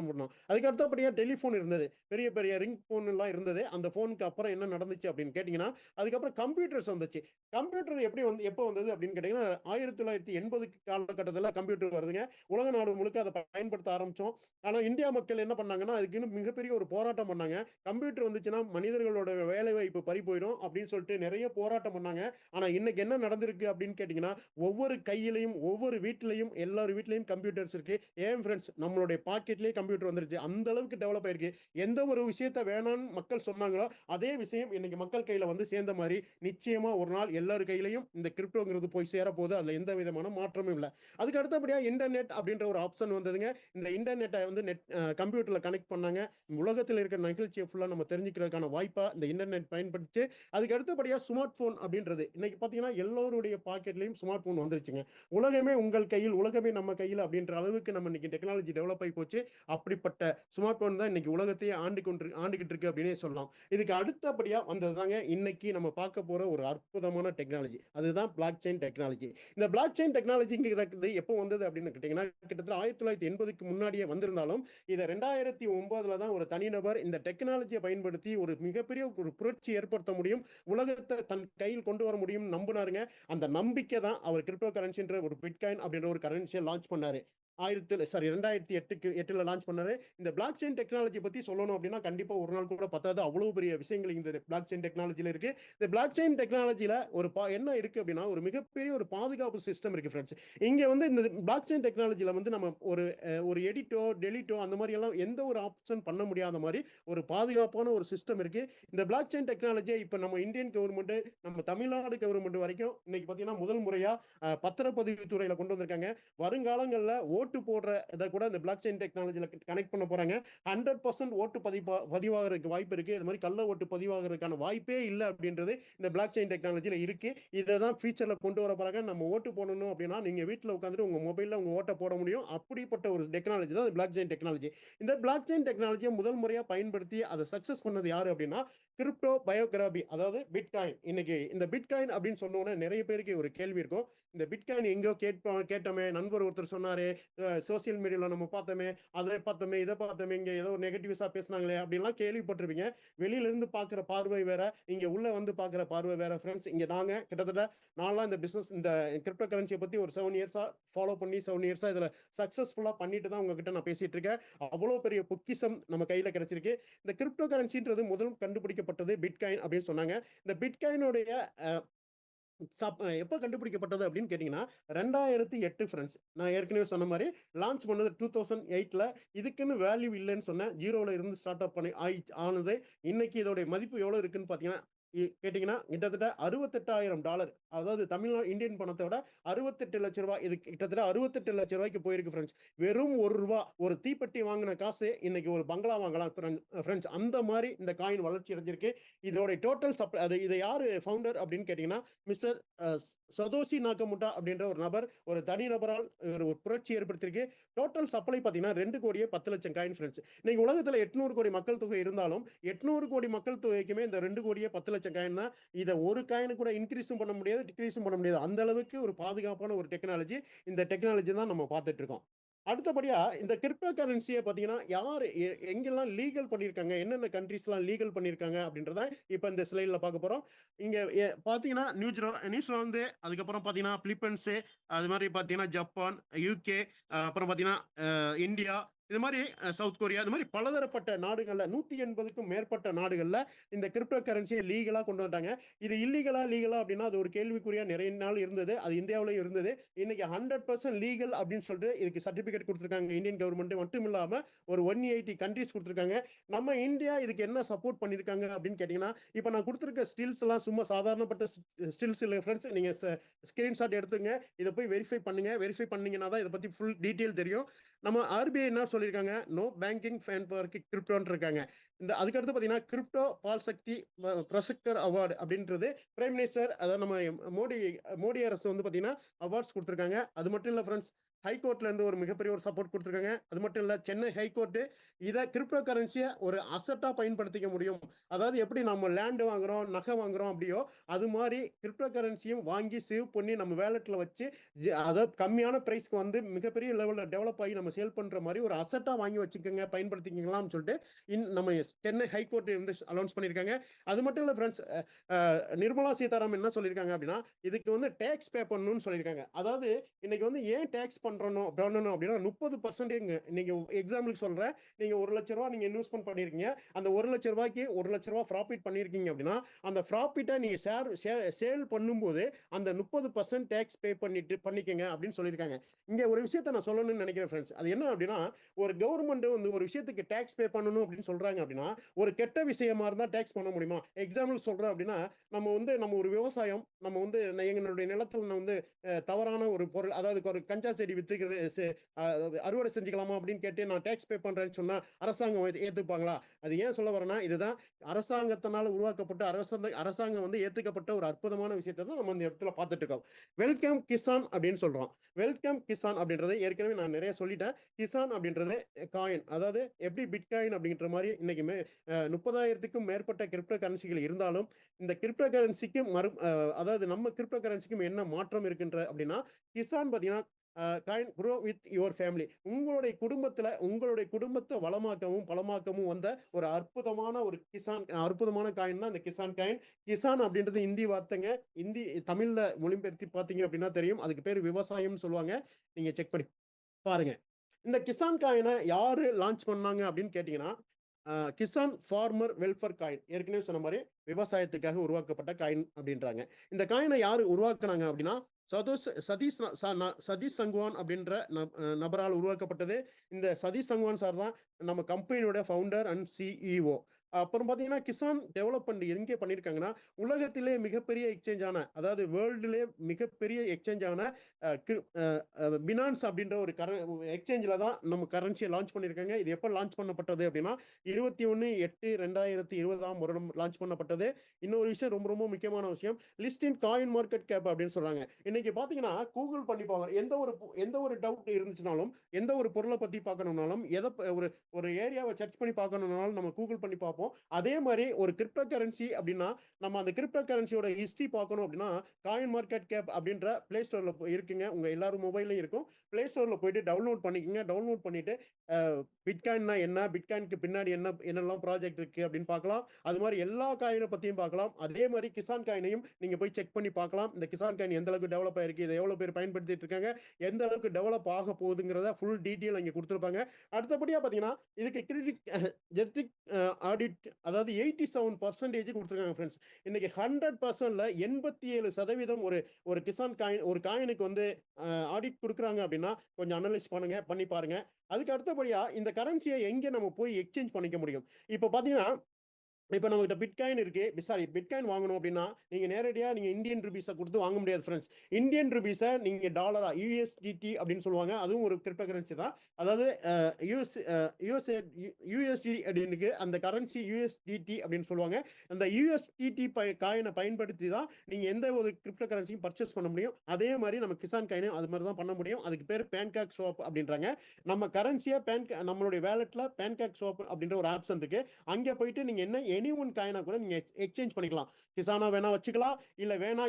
பண்ணோம். அதுக்கு அடுத்தபடியாக டெலிஃபோன் இருந்தது, பெரிய பெரிய ரிங் ஃபோன் எல்லாம் இருந்தது. அந்த ஃபோனுக்கு அப்புறம் என்ன நடந்துச்சு அப்படின்னு கேட்டிங்கன்னா அதுக்கப்புறம் கம்ப்யூட்டர்ஸ் வந்துச்சு. கம்ப்யூட்டர் எப்படி எப்போ வந்தது அப்படின்னு கேட்டிங்கன்னா 1980 காலகட்டத்தில் கம்ப்யூட்டர் வருதுங்க. உலக நாடு முழுக்க அதை பயன்படுத்த ஆரம்பித்தோம். ஆனால் இந்தியா மக்கள் என்ன பண்ணாங்கன்னா அதுக்குன்னு மிகப்பெரிய ஒரு போராட்டம் பண்ணாங்க. கம்ப்யூட்டர் வந்துச்சுன்னா மனிதர்களோட வேலை வாய்ப்பு பறி போயிடும் அப்படின்னு சொல்லிட்டு நிறைய போராட்டம் பண்ணாங்க. ஆனால் இன்னைக்கு என்ன நடந்திருக்கு அப்படின்னு கேட்டிங்கன்னா ஒவ்வொரு கையிலையும் ஒவ்வொரு வீட்டிலையும் எல்லார் வீட்லையும் கம்ப்யூட்டர்ஸ் இருக்கு. ஏன் ஃப்ரெண்ட்ஸ், நம்மளுடைய பாக்கெட்லேயே கம்ப்யூட்டர் வந்துருச்சு. அந்த அளவுக்கு டெவலப் ஆயிருக்கு. எந்த ஒரு விஷயத்தை வேணாம்னு மக்கள் சொன்னாங்களோ அதே விஷயம் இன்னைக்கு மக்கள் கையில் வந்து சேர்ந்த மாதிரி நிச்சயமா ஒரு நாள் எல்லார் கையிலையும் இந்த கிரிப்டோங்கிறது போய் சேரப்போகுது. அதில் எந்த விதமான மாற்றமும் இல்லை. அதுக்கு அடுத்தபடியாக இன்டர்நெட் அப்படின்ற ஒரு ஆப்ஷன் வந்ததுங்க. இந்த இன்டர்நெட்டை வந்து கம்ப்யூட்டரில் கனெக்ட் பண்ணாங்க. உலகத்தில் இருக்கிற நிகழ்ச்சியை ஃபுல்லாக நம்ம தெரிஞ்சுக்கிறதுக்கான வாய்ப்பாக இந்த இன்டர்நெட் பயன்படுத்தி அதுக்கு அடுத்தபடியாக ஸ்மார்ட் ஃபோன் அப்படின்றது இன்னைக்கு பார்த்தீங்கன்னா எல்லோருடைய பாக்கெட்லையும் ஸ்மார்ட் ஃபோன் வந்துருச்சுங்க. உலகமே உங்கள் கையில், உலகமே நம்ம கையில் அப்படின்ற அளவுக்கு நம்ம இன்னைக்கு டெக்னாலஜி டெவலப் ஆகி போச்சு. அப்படிப்பட்ட ஸ்மார்ட் ஃபோன் தான் இன்னைக்கு உலகத்தையே ஆண்டுகிட்டு இருக்கு அப்படின்னே சொல்லலாம். இதுக்கு அடுத்தபடியாக வந்ததுதாங்க இன்னைக்கு நம்ம பார்க்க போகிற ஒரு அற்புதமான டெக்னாலஜி. அதுதான் பிளாக் செயின் டெக்னாலஜி. இந்த பிளாக் செயின் டெக்னாலஜிங்கிறது எப்போ வந்தது அப்படின்னு கேட்டிங்கன்னா கிட்டத்தட்ட 1980க்கு முன்னாடியே வந்திருந்தாலும் இதை 2009 தான் ஒரு தனிநபர் இந்த டெக்னாலஜியை பயன்படுத்தி ஒரு மிகப்பெரிய ஒரு புரட்சி ஏற்படுத்த முடியும், உலகத்தை தன் கையில் கொண்டு வர முடியும் நம்பினாருங்க. அந்த நம்பிக்கை தான் அவர் கிரிப்டோ கரன்சின்ற ஒரு பிட்காயின் அப்படின்ற ஒரு கரன்சியை லான்ச் பண்ணாரு. 2008ல் லான்ச் பண்ணாரு. இந்த பிளாக் செயின் டெக்னாலஜி பற்றி சொல்லணும் அப்படின்னா கண்டிப்பாக ஒரு நாள் கூட பத்தாது. அவ்வளோ பெரிய விஷயங்கள் இந்த பிளாக் செயின் டெக்னாலஜியில் இருக்கு. இந்த பிளாக் செயின் டெக்னாலஜியில் ஒரு என்ன இருக்கு அப்படின்னா ஒரு மிகப்பெரிய ஒரு பாதுகாப்பு சிஸ்டம் இருக்கு ஃப்ரெண்ட்ஸ். இங்கே வந்து இந்த பிளாக் செயின் டெக்னாலஜியில் வந்து நம்ம ஒரு எடிட்டோ டெலிட்டோ அந்த மாதிரி எல்லாம் எந்த ஒரு ஆப்ஷன் பண்ண முடியாத மாதிரி ஒரு பாதுகாப்பான ஒரு சிஸ்டம் இருக்கு. இந்த பிளாக் செயின் டெக்னாலஜியை இப்போ நம்ம இந்தியன் கவர்மெண்ட், நம்ம தமிழ்நாடு கவர்மெண்ட் வரைக்கும் இன்னைக்கு பார்த்தீங்கன்னா முதல் முறையாக பத்திரப்பதிவு துறையில் கொண்டு வந்திருக்காங்க. வருங்காலங்களில் ஓட்டு போடுற இதை கூட இந்த பிளாக் செயின் டெக்னாலஜியில் கனெக்ட் பண்ண போறாங்க. 100% ஓட்டு பதிவாகிறதுக்கு வாய்ப்பு இருக்கு. இது மாதிரி கள்ள ஓட்டு பதிவாகிறதுக்கான வாய்ப்பே இல்லை அப்படின்றது இந்த பிளாக் செயின் டெக்னாலஜியில் இருக்கு. இதை தான் ஃபியூச்சர்ல கொண்டு வர போறாங்க. நம்ம ஓட்டு போடணும் அப்படின்னா நீங்க வீட்டில் உட்காந்துட்டு உங்க மொபைல்ல உங்க ஓட்டை போட முடியும். அப்படிப்பட்ட ஒரு டெக்னாலஜி தான் பிளாக் செயின் டெக்னாலஜி. இந்த பிளாக் செயின் டெக்னாலஜியை முதல் முறையாக பயன்படுத்தி அதை சக்சஸ் பண்ணது யாரு அப்படின்னா கிரிப்டோ பயோகிராபி, அதாவது பிட்காயின். இன்னைக்கு இந்த பிட்காயின் அப்படின்னு சொன்னோன்னே நிறைய பேருக்கு ஒரு கேள்வி இருக்கும். இந்த பிட்காயின் எங்கேயோ கேட்டோமே, நண்பர் ஒருத்தர் சொன்னாரு, சோசியல் மீடியாவில் நம்ம பார்த்தோமே, அதை பார்த்தோமே, இதை பார்த்தோமே, இங்கே ஏதோ நெகட்டிவ்ஸாக பேசினாங்களே அப்படின்லாம் கேள்விப்பட்டிருப்பீங்க. வெளியிலேருந்து பார்க்குற பார்வை வேற, இங்கே உள்ளே வந்து பார்க்குற பார்வை வேற ஃப்ரெண்ட்ஸ். இங்கே நாங்கள் கிட்டத்தட்ட நான்லாம் இந்த பிஸ்னஸ் இந்த கிரிப்டோ கரன்சியை பற்றி ஒரு 7 இயர்ஸாக ஃபாலோ பண்ணி 7 இயர்ஸாக இதில் சக்ஸஸ்ஃபுல்லாக பண்ணிட்டு தான் உங்ககிட்ட நான் பேசிகிட்டு இருக்கேன். அவ்வளோ பெரிய பொக்கிஷம் நம்ம கையில் கிடைச்சிருக்கு. இந்த கிரிப்டோ கரன்சின்றது முதல் கண்டுபிடிக்கப்பட்டது பிட்காயின் அப்படின்னு சொன்னாங்க. இந்த பிட்காயினுடைய எப்போ கண்டுபிடிக்கப்பட்டது அப்படின்னு கேட்டிங்கன்னா 2008 ஃப்ரெண்ட்ஸ். நான் ஏற்கனவே சொன்ன மாதிரி லான்ச் பண்ணது 2008ல். இதுக்குன்னு வேல்யூ இல்லைன்னு சொன்னேன். 0ல் இருந்து ஸ்டார்ட் அப் பண்ணி ஆனது. இன்னைக்கு இதோடைய மதிப்பு எவ்வளோ இருக்குன்னு பார்த்தீங்கன்னா கேட்டிங்கன்னா கிட்டத்தட்ட $68,000, அதாவது தமிழ்நாடு இந்தியன் பணத்தோட 68 லட்ச ரூபாய். இது கிட்டத்தட்ட 68 லட்ச ரூபாய்க்கு போயிருக்கு ஃப்ரெண்ட்ஸ். வெறும் ₹1 ஒரு தீப்பெட்டி வாங்கின காசு இன்னைக்கு ஒரு பங்களா வாங்கலாம் ஃப்ரெண்ட்ஸ். அந்த மாதிரி இந்த காயின் வளர்ச்சி அடைஞ்சிருக்கு. இதோட டோட்டல் சப்ளை இதை யார் ஃபவுண்டர் அப்படின்னு கேட்டிங்கன்னா மிஸ்டர் சதோஷி நாகமுட்டா அப்படின்ற ஒரு நபர், ஒரு தனி நபரால் ஒரு புரட்சி ஏற்படுத்தியிருக்கு. டோட்டல் சப்ளை பார்த்தீங்கன்னா 2,10,00,000 காயின் ஃப்ரெண்ட்ஸ். இன்னைக்கு உலகத்தில் 800 கோடி மக்கள் தொகை இருந்தாலும் 800 கோடி மக்கள் தொகைக்குமே இந்த 2,10,00,000 காயின் தான். இதை ஒரு காயின் கூட இன்க்ரீஸும் பண்ண முடியாது, டிக்ரீஸும் பண்ண முடியாது. அந்த அளவுக்கு ஒரு பாதுகாப்பான ஒரு டெக்னாலஜி. இந்த டெக்னாலஜி தான் நம்ம பார்த்துட்டு இருக்கோம். அடுத்தபடியா இந்த கிரிப்டோ கரன்சியை பார்த்தீங்கன்னா யார் எங்கெல்லாம் லீகல் பண்ணியிருக்காங்க, என்னென்ன கண்ட்ரீஸ்லாம் லீகல் பண்ணியிருக்காங்க அப்படின்றத இப்போ இந்த ஸ்லைடில் பார்க்க போகிறோம். இங்கே பார்த்தீங்கன்னா நியூசிலாந்து, அதுக்கப்புறம் பார்த்தீங்கன்னா பிலிப்பைன்ஸு, அது மாதிரி பார்த்தீங்கன்னா ஜப்பான், யூகே, அப்புறம் பார்த்தீங்கன்னா இந்தியா, இது மாதிரி சவுத் கொரியா, இது மாதிரி பலதரப்பட்ட நாடுகளில் 180க்கும் மேற்பட்ட நாடுகளில் இந்த கிரிப்டோ கரன்சியை லீகலாக கொண்டு வந்தாங்க. இது லீகலா அப்படின்னா அது ஒரு கேள்விக்குறியா நிறைய நாள் இருந்தது. அது இந்தியாவிலையும் இருந்தது. இன்னைக்கு 100% லீகல் அப்படின்னு சொல்லிட்டு இதுக்கு சர்டிஃபிகேட் கொடுத்துருக்காங்க இந்தியன் கவர்மெண்ட். மட்டும் இல்லாமல் ஒரு 180 கண்ட்ரீஸ் கொடுத்துருக்காங்க. நம்ம இந்தியா இதுக்கு என்ன சப்போர்ட் பண்ணியிருக்காங்க அப்படின்னு கேட்டிங்கன்னா இப்போ நான் கொடுத்துருக்க ஸ்டில்ஸ் எல்லாம் சும்மா சாதாரணப்பட்ட ஸ்டில்ஸ் இல்லை ஃப்ரெண்ட்ஸ். நீங்கள் ஸ்க்ரீன்ஷாட் எடுத்துங்க, இதை போய் வெரிஃபை பண்ணுங்க. வெரிஃபை பண்ணீங்கன்னா தான் இதை பற்றி ஃபுல் டீட்டெயில் தெரியும். நம்ம ஆர்பிஐ என்ன சொல்லியிருக்காங்க, நோ பேங்கிங் ஃபேன் ஃபார் கிரிப்டோன்னு இருக்காங்க. அதுக்கடுத்து பார்த்தீங்கன்னா கிரிப்டோ பால் சக்தி பிரசக்தர் அவார்டு அப்படின்றது பிரைம் மினிஸ்டர், அதாவது நம்ம மோடி மோடி அரசு வந்து பார்த்தீங்கன்னா அவார்ட்ஸ் கொடுத்துருக்காங்க. அது மட்டும் இல்லை ஃப்ரெண்ட்ஸ், ஹைகோர்ட்ல இருந்து ஒரு மிகப்பெரிய ஒரு சப்போர்ட் கொடுத்துருக்காங்க. அது மட்டும் இல்லை, சென்னை ஹைகோர்ட்டு இதை கிரிப்டோ கரன்சியை ஒரு அசட்டாக பயன்படுத்திக்க முடியும். அதாவது எப்படி நம்ம லேண்டு வாங்குறோம், நகை வாங்குறோம் அப்படியோ அது மாதிரி கிரிப்டோ கரன்சியும் வாங்கி சேவ் பண்ணி நம்ம வேலெட்டில் வச்சு அதாவது கம்மியான ப்ரைஸ்க்கு வந்து மிகப்பெரிய லெவலில் டெவலப் ஆகி நம்ம சேல் பண்ணுற மாதிரி ஒரு அசட்டாக வாங்கி வச்சுக்கோங்க, பயன்படுத்திக்கலாம்னு சொல்லிட்டு நம்ம சென்னை ஹைகோர்ட் வந்து அனௌன்ஸ் பண்ணியிருக்காங்க. அது மட்டும் இல்லை ஃப்ரெண்ட்ஸ், நிர்மலா சீதாராமன் என்ன சொல்லியிருக்காங்க அப்படின்னா, இதுக்கு வந்து டேக்ஸ் பே பண்ணணும்னு சொல்லியிருக்காங்க. அதாவது இன்னைக்கு வந்து ஏன் டேக்ஸ் பண்ணணும் அப்படின்னா 30% நீங்க எக்ஸாம்பிளுக்கு சொல்றேன், நீங்க 1 லட்ச ரூபா நீங்க இன்வெஸ்ட்மெண்ட் பண்ணிருக்கீங்க, அந்த 1 லட்ச ரூபாய்க்கு 1 லட்ச ரூபா ப்ராஃபிட் பண்ணிருக்கீங்க அப்படின்னா, அந்த ப்ராஃபிட்டை நீங்க சேல் பண்ணும்போது அந்த 30% டேக்ஸ் பே பண்ணிக்கங்க அப்படின்னு சொல்லியிருக்காங்க. இங்க ஒரு விஷயத்தை நான் சொல்லணும்னு நினைக்கிறேன் ஃப்ரெண்ட்ஸ். அது என்ன அப்படின்னா, ஒரு கவர்மெண்ட் வந்து ஒரு விஷயத்துக்கு டேக்ஸ் பே பண்ணணும் அப்படின்னு சொல்றாங்க அப்படின்னா, ஒரு கெட்ட விஷயமா இருந்தா டேக்ஸ் பண்ண முடியுமா? எக்ஸாம்பிள் சொல்றேன் அப்படின்னா, நம்ம ஒரு விவசாயம், நம்ம வந்து எங்களுடைய நிலத்துல வந்து தவறான ஒரு பொருள், அதாவது ஒரு கஞ்சா செடி வித்துக்கிறது அறுவடை செஞ்சுக்கலாமா அப்படின்னு கேட்டு நான் டேக்ஸ் பே பண்றேன்னு சொன்னா அரசாங்கம் ஏத்துப்பாங்களா? அது ஏன் சொல்ல வரேன்னா, இதுதான் அரசாங்கத்தினால உருவாக்கப்பட்ட அரசாங்கம் வந்து ஏத்துக்கப்பட்ட ஒரு அற்புதமான விஷயத்தை தான் நம்ம இந்த இடத்துல பார்த்துட்டு இருக்கோம். வெல்கம் கிசான் அப்படின்னு சொல்றோம். வெல்கம் கிசான் அப்படின்றது ஏற்கனவே நான் நிறைய சொல்லிட்டேன். கிசான் அப்படின்றது காயின், அதாவது எப்படி பிட்காயின் அப்படின்ற மாதிரி இன்னைக்குமே 30,000க்கும் மேற்பட்ட கிரிப்டோ கரன்சிகள் இருந்தாலும் இந்த கிரிப்டோ கரன்சிக்கு அதாவது நம்ம கிரிப்டோ கரன்சிக்கும் என்ன மாற்றம் இருக்கின்ற அப்படின்னா, கிசான் பார்த்தீங்கன்னா coin grow with your family. உங்களுடைய குடும்பத்தை வளமாக்கவும் பலமாக்கவும் வந்த ஒரு அற்புதமான காயின் தான் இந்த கிசான் காயின். கிசான் அப்படின்றது இந்தி வார்த்தைங்க. தமிழ்ல மொழிபெயர்த்து பார்த்தீங்க அப்படின்னா தெரியும். அதுக்கு பேர் விவசாயம்னு சொல்லுவாங்க. நீங்க செக் பண்ணி பாருங்க. இந்த கிசான் காயினை யாரு லான்ச் பண்ணாங்க அப்படின்னு கேட்டீங்கன்னா, கிசான் ஃபார்மர் வெல்ஃபேர் காயின். ஏற்கனவே சொன்ன மாதிரி விவசாயத்துக்காக உருவாக்கப்பட்ட காயின் அப்படின்றாங்க. இந்த காயினை யாரு உருவாக்குனாங்க அப்படின்னா, சதீஷ் சங்குவான் அப்படின்ற நபரால் உருவாக்கப்பட்டது. இந்த சதீஷ் சங்குவான் சார் தான் நம்ம கம்பெனியோட ஃபவுண்டர் அண்ட் சிஇஓ. அப்புறம் பார்த்தீங்கன்னா, கிசான் டெவலப்மெண்ட் எங்கே பண்ணியிருக்காங்கன்னா, உலகத்திலே மிகப்பெரிய எக்ஸ்சேஞ்சான, அதாவது வேர்ல்டுலே மிகப்பெரிய எக்ஸ்சேஞ்சான பினான்ஸ் அப்படின்ற ஒரு எக்ஸ்சேஞ்சில் தான் நம்ம கரன்சியை லான்ச் பண்ணியிருக்காங்க. இது எப்போ லான்ச் பண்ணப்பட்டது அப்படின்னா 21/8/2020 லான்ச் பண்ணப்பட்டது. இன்னொரு விஷயம், ரொம்ப ரொம்ப முக்கியமான விஷயம், லிஸ்ட் இன் காயின் மார்க்கெட் கேப் அப்படின்னு சொல்றாங்க. இன்னைக்கு பார்த்தீங்கன்னா கூகுள் பண்ணி பார்க்க எந்த ஒரு டவுட் இருந்துச்சுனாலும், எந்த ஒரு பொருளை பற்றி பார்க்கணும்னாலும், ஒரு ஏரியாவை சர்ச் பண்ணி பார்க்கணும்னாலும் நம்ம கூகுள் பண்ணி பார்ப்போம். அதே மாதிரி ஒரு கிரிப்டோ கரன்சி அப்படின்னா நம்ம அந்த கிரிப்டோ கரன்சியோட ஹிஸ்டரி பார்க்கணும் அப்படின்னா காயின் மார்க்கெட் கேப் அப்படின்ற பிளே ஸ்டோர்ல இருக்குங்க. உங்க எல்லாரும் மொபைல்லையும் இருக்கும். பிளே ஸ்டோர்ல போயிட்டு டவுன்லோட் பண்ணிக்கோங்க. டவுன்லோட் பண்ணிட்டு பிட்காயின்னா என்ன, பிட்காயினுக்கு பின்னாடி என்னெல்லாம் ப்ராஜெக்ட் இருக்கு அப்படின்னு பார்க்கலாம். அது மாதிரி எல்லா காயினை பற்றியும் பார்க்கலாம். அதே மாதிரி கிசான் காயினையும் நீங்க போய் செக் பண்ணி பார்க்கலாம். இந்த கிசான் காயின் எந்த அளவுக்கு டெவலப் ஆயிருக்கு, இதை எவ்வளவு பேர் பயன்படுத்திட்டு இருக்காங்க, எந்த அளவுக்கு டெவலப் ஆக போகுதுங்கிறத ஃபுல் டீட்டெயில் இங்கே கொடுத்துருப்பாங்க. அடுத்தபடியாக பார்த்தீங்கன்னா, இதுக்கு ஜெனடிக் ஆடிட், அதாவது 87% கொடுத்துருக்காங்க ஃப்ரெண்ட்ஸ். இன்னைக்கு 100%ல 87% ஒரு கிசான் காயின், ஒரு காயினுக்கு வந்து ஆடிட் கொடுக்குறாங்க அப்படின்னா கொஞ்சம் அனலைஸ் பண்ணி பாருங்க. அதுக்கு அடுத்தபடியா இந்த கரன்சியை எங்கே நம்ம போய் எக்ஸ்சேஞ்ச் பண்ணிக்க முடியும்? இப்போ பார்த்தீங்கன்னா, இப்போ நம்மகிட்ட பிட்காயின் இருக்கு. பிட்காயின் வாங்கணும் அப்படின்னா நீங்க நேரடியா இந்தியன் ருபீஸை கொடுத்து வாங்க முடியாது ஃப்ரெண்ட்ஸ். இந்தியன் ருபீஸை நீங்க டாலரா, யூஎஸ்டிடி அப்படின்னு சொல்லுவாங்க. அதுவும் ஒரு கிரிப்டோ கரன்சி தான். அதாவது யூஎஸ்டி அப்படின்னு அந்த கரன்சி யூஎஸ்டிடி அப்படின்னு சொல்லுவாங்க. அந்த யூஎஸ்டிடி காயினை பயன்படுத்தி தான் நீங்க எந்த ஒரு கிரிப்டோ கரன்சியும் பர்ச்சேஸ் பண்ண முடியும். அதே மாதிரி நம்ம கிசான் காயினும் அது மாதிரி தான் பண்ண முடியும். அதுக்கு பேர் பேன்காக் ஸ்வாப் அப்படின்றாங்க. நம்ம கரன்சியை நம்மளுடைய வேலெட்ல பேன்காக் ஸ்வாப் அப்படின்ற ஒரு ஆப்ஷன் இருக்கு. அங்கே போயிட்டு நீங்க எனி ஒன் காயினா கூட நீங்க எக்ஸ்சேஞ்ச் பண்ணிக்கலாம். கிசானா வேணா வச்சுக்கலாம், இல்ல வேணா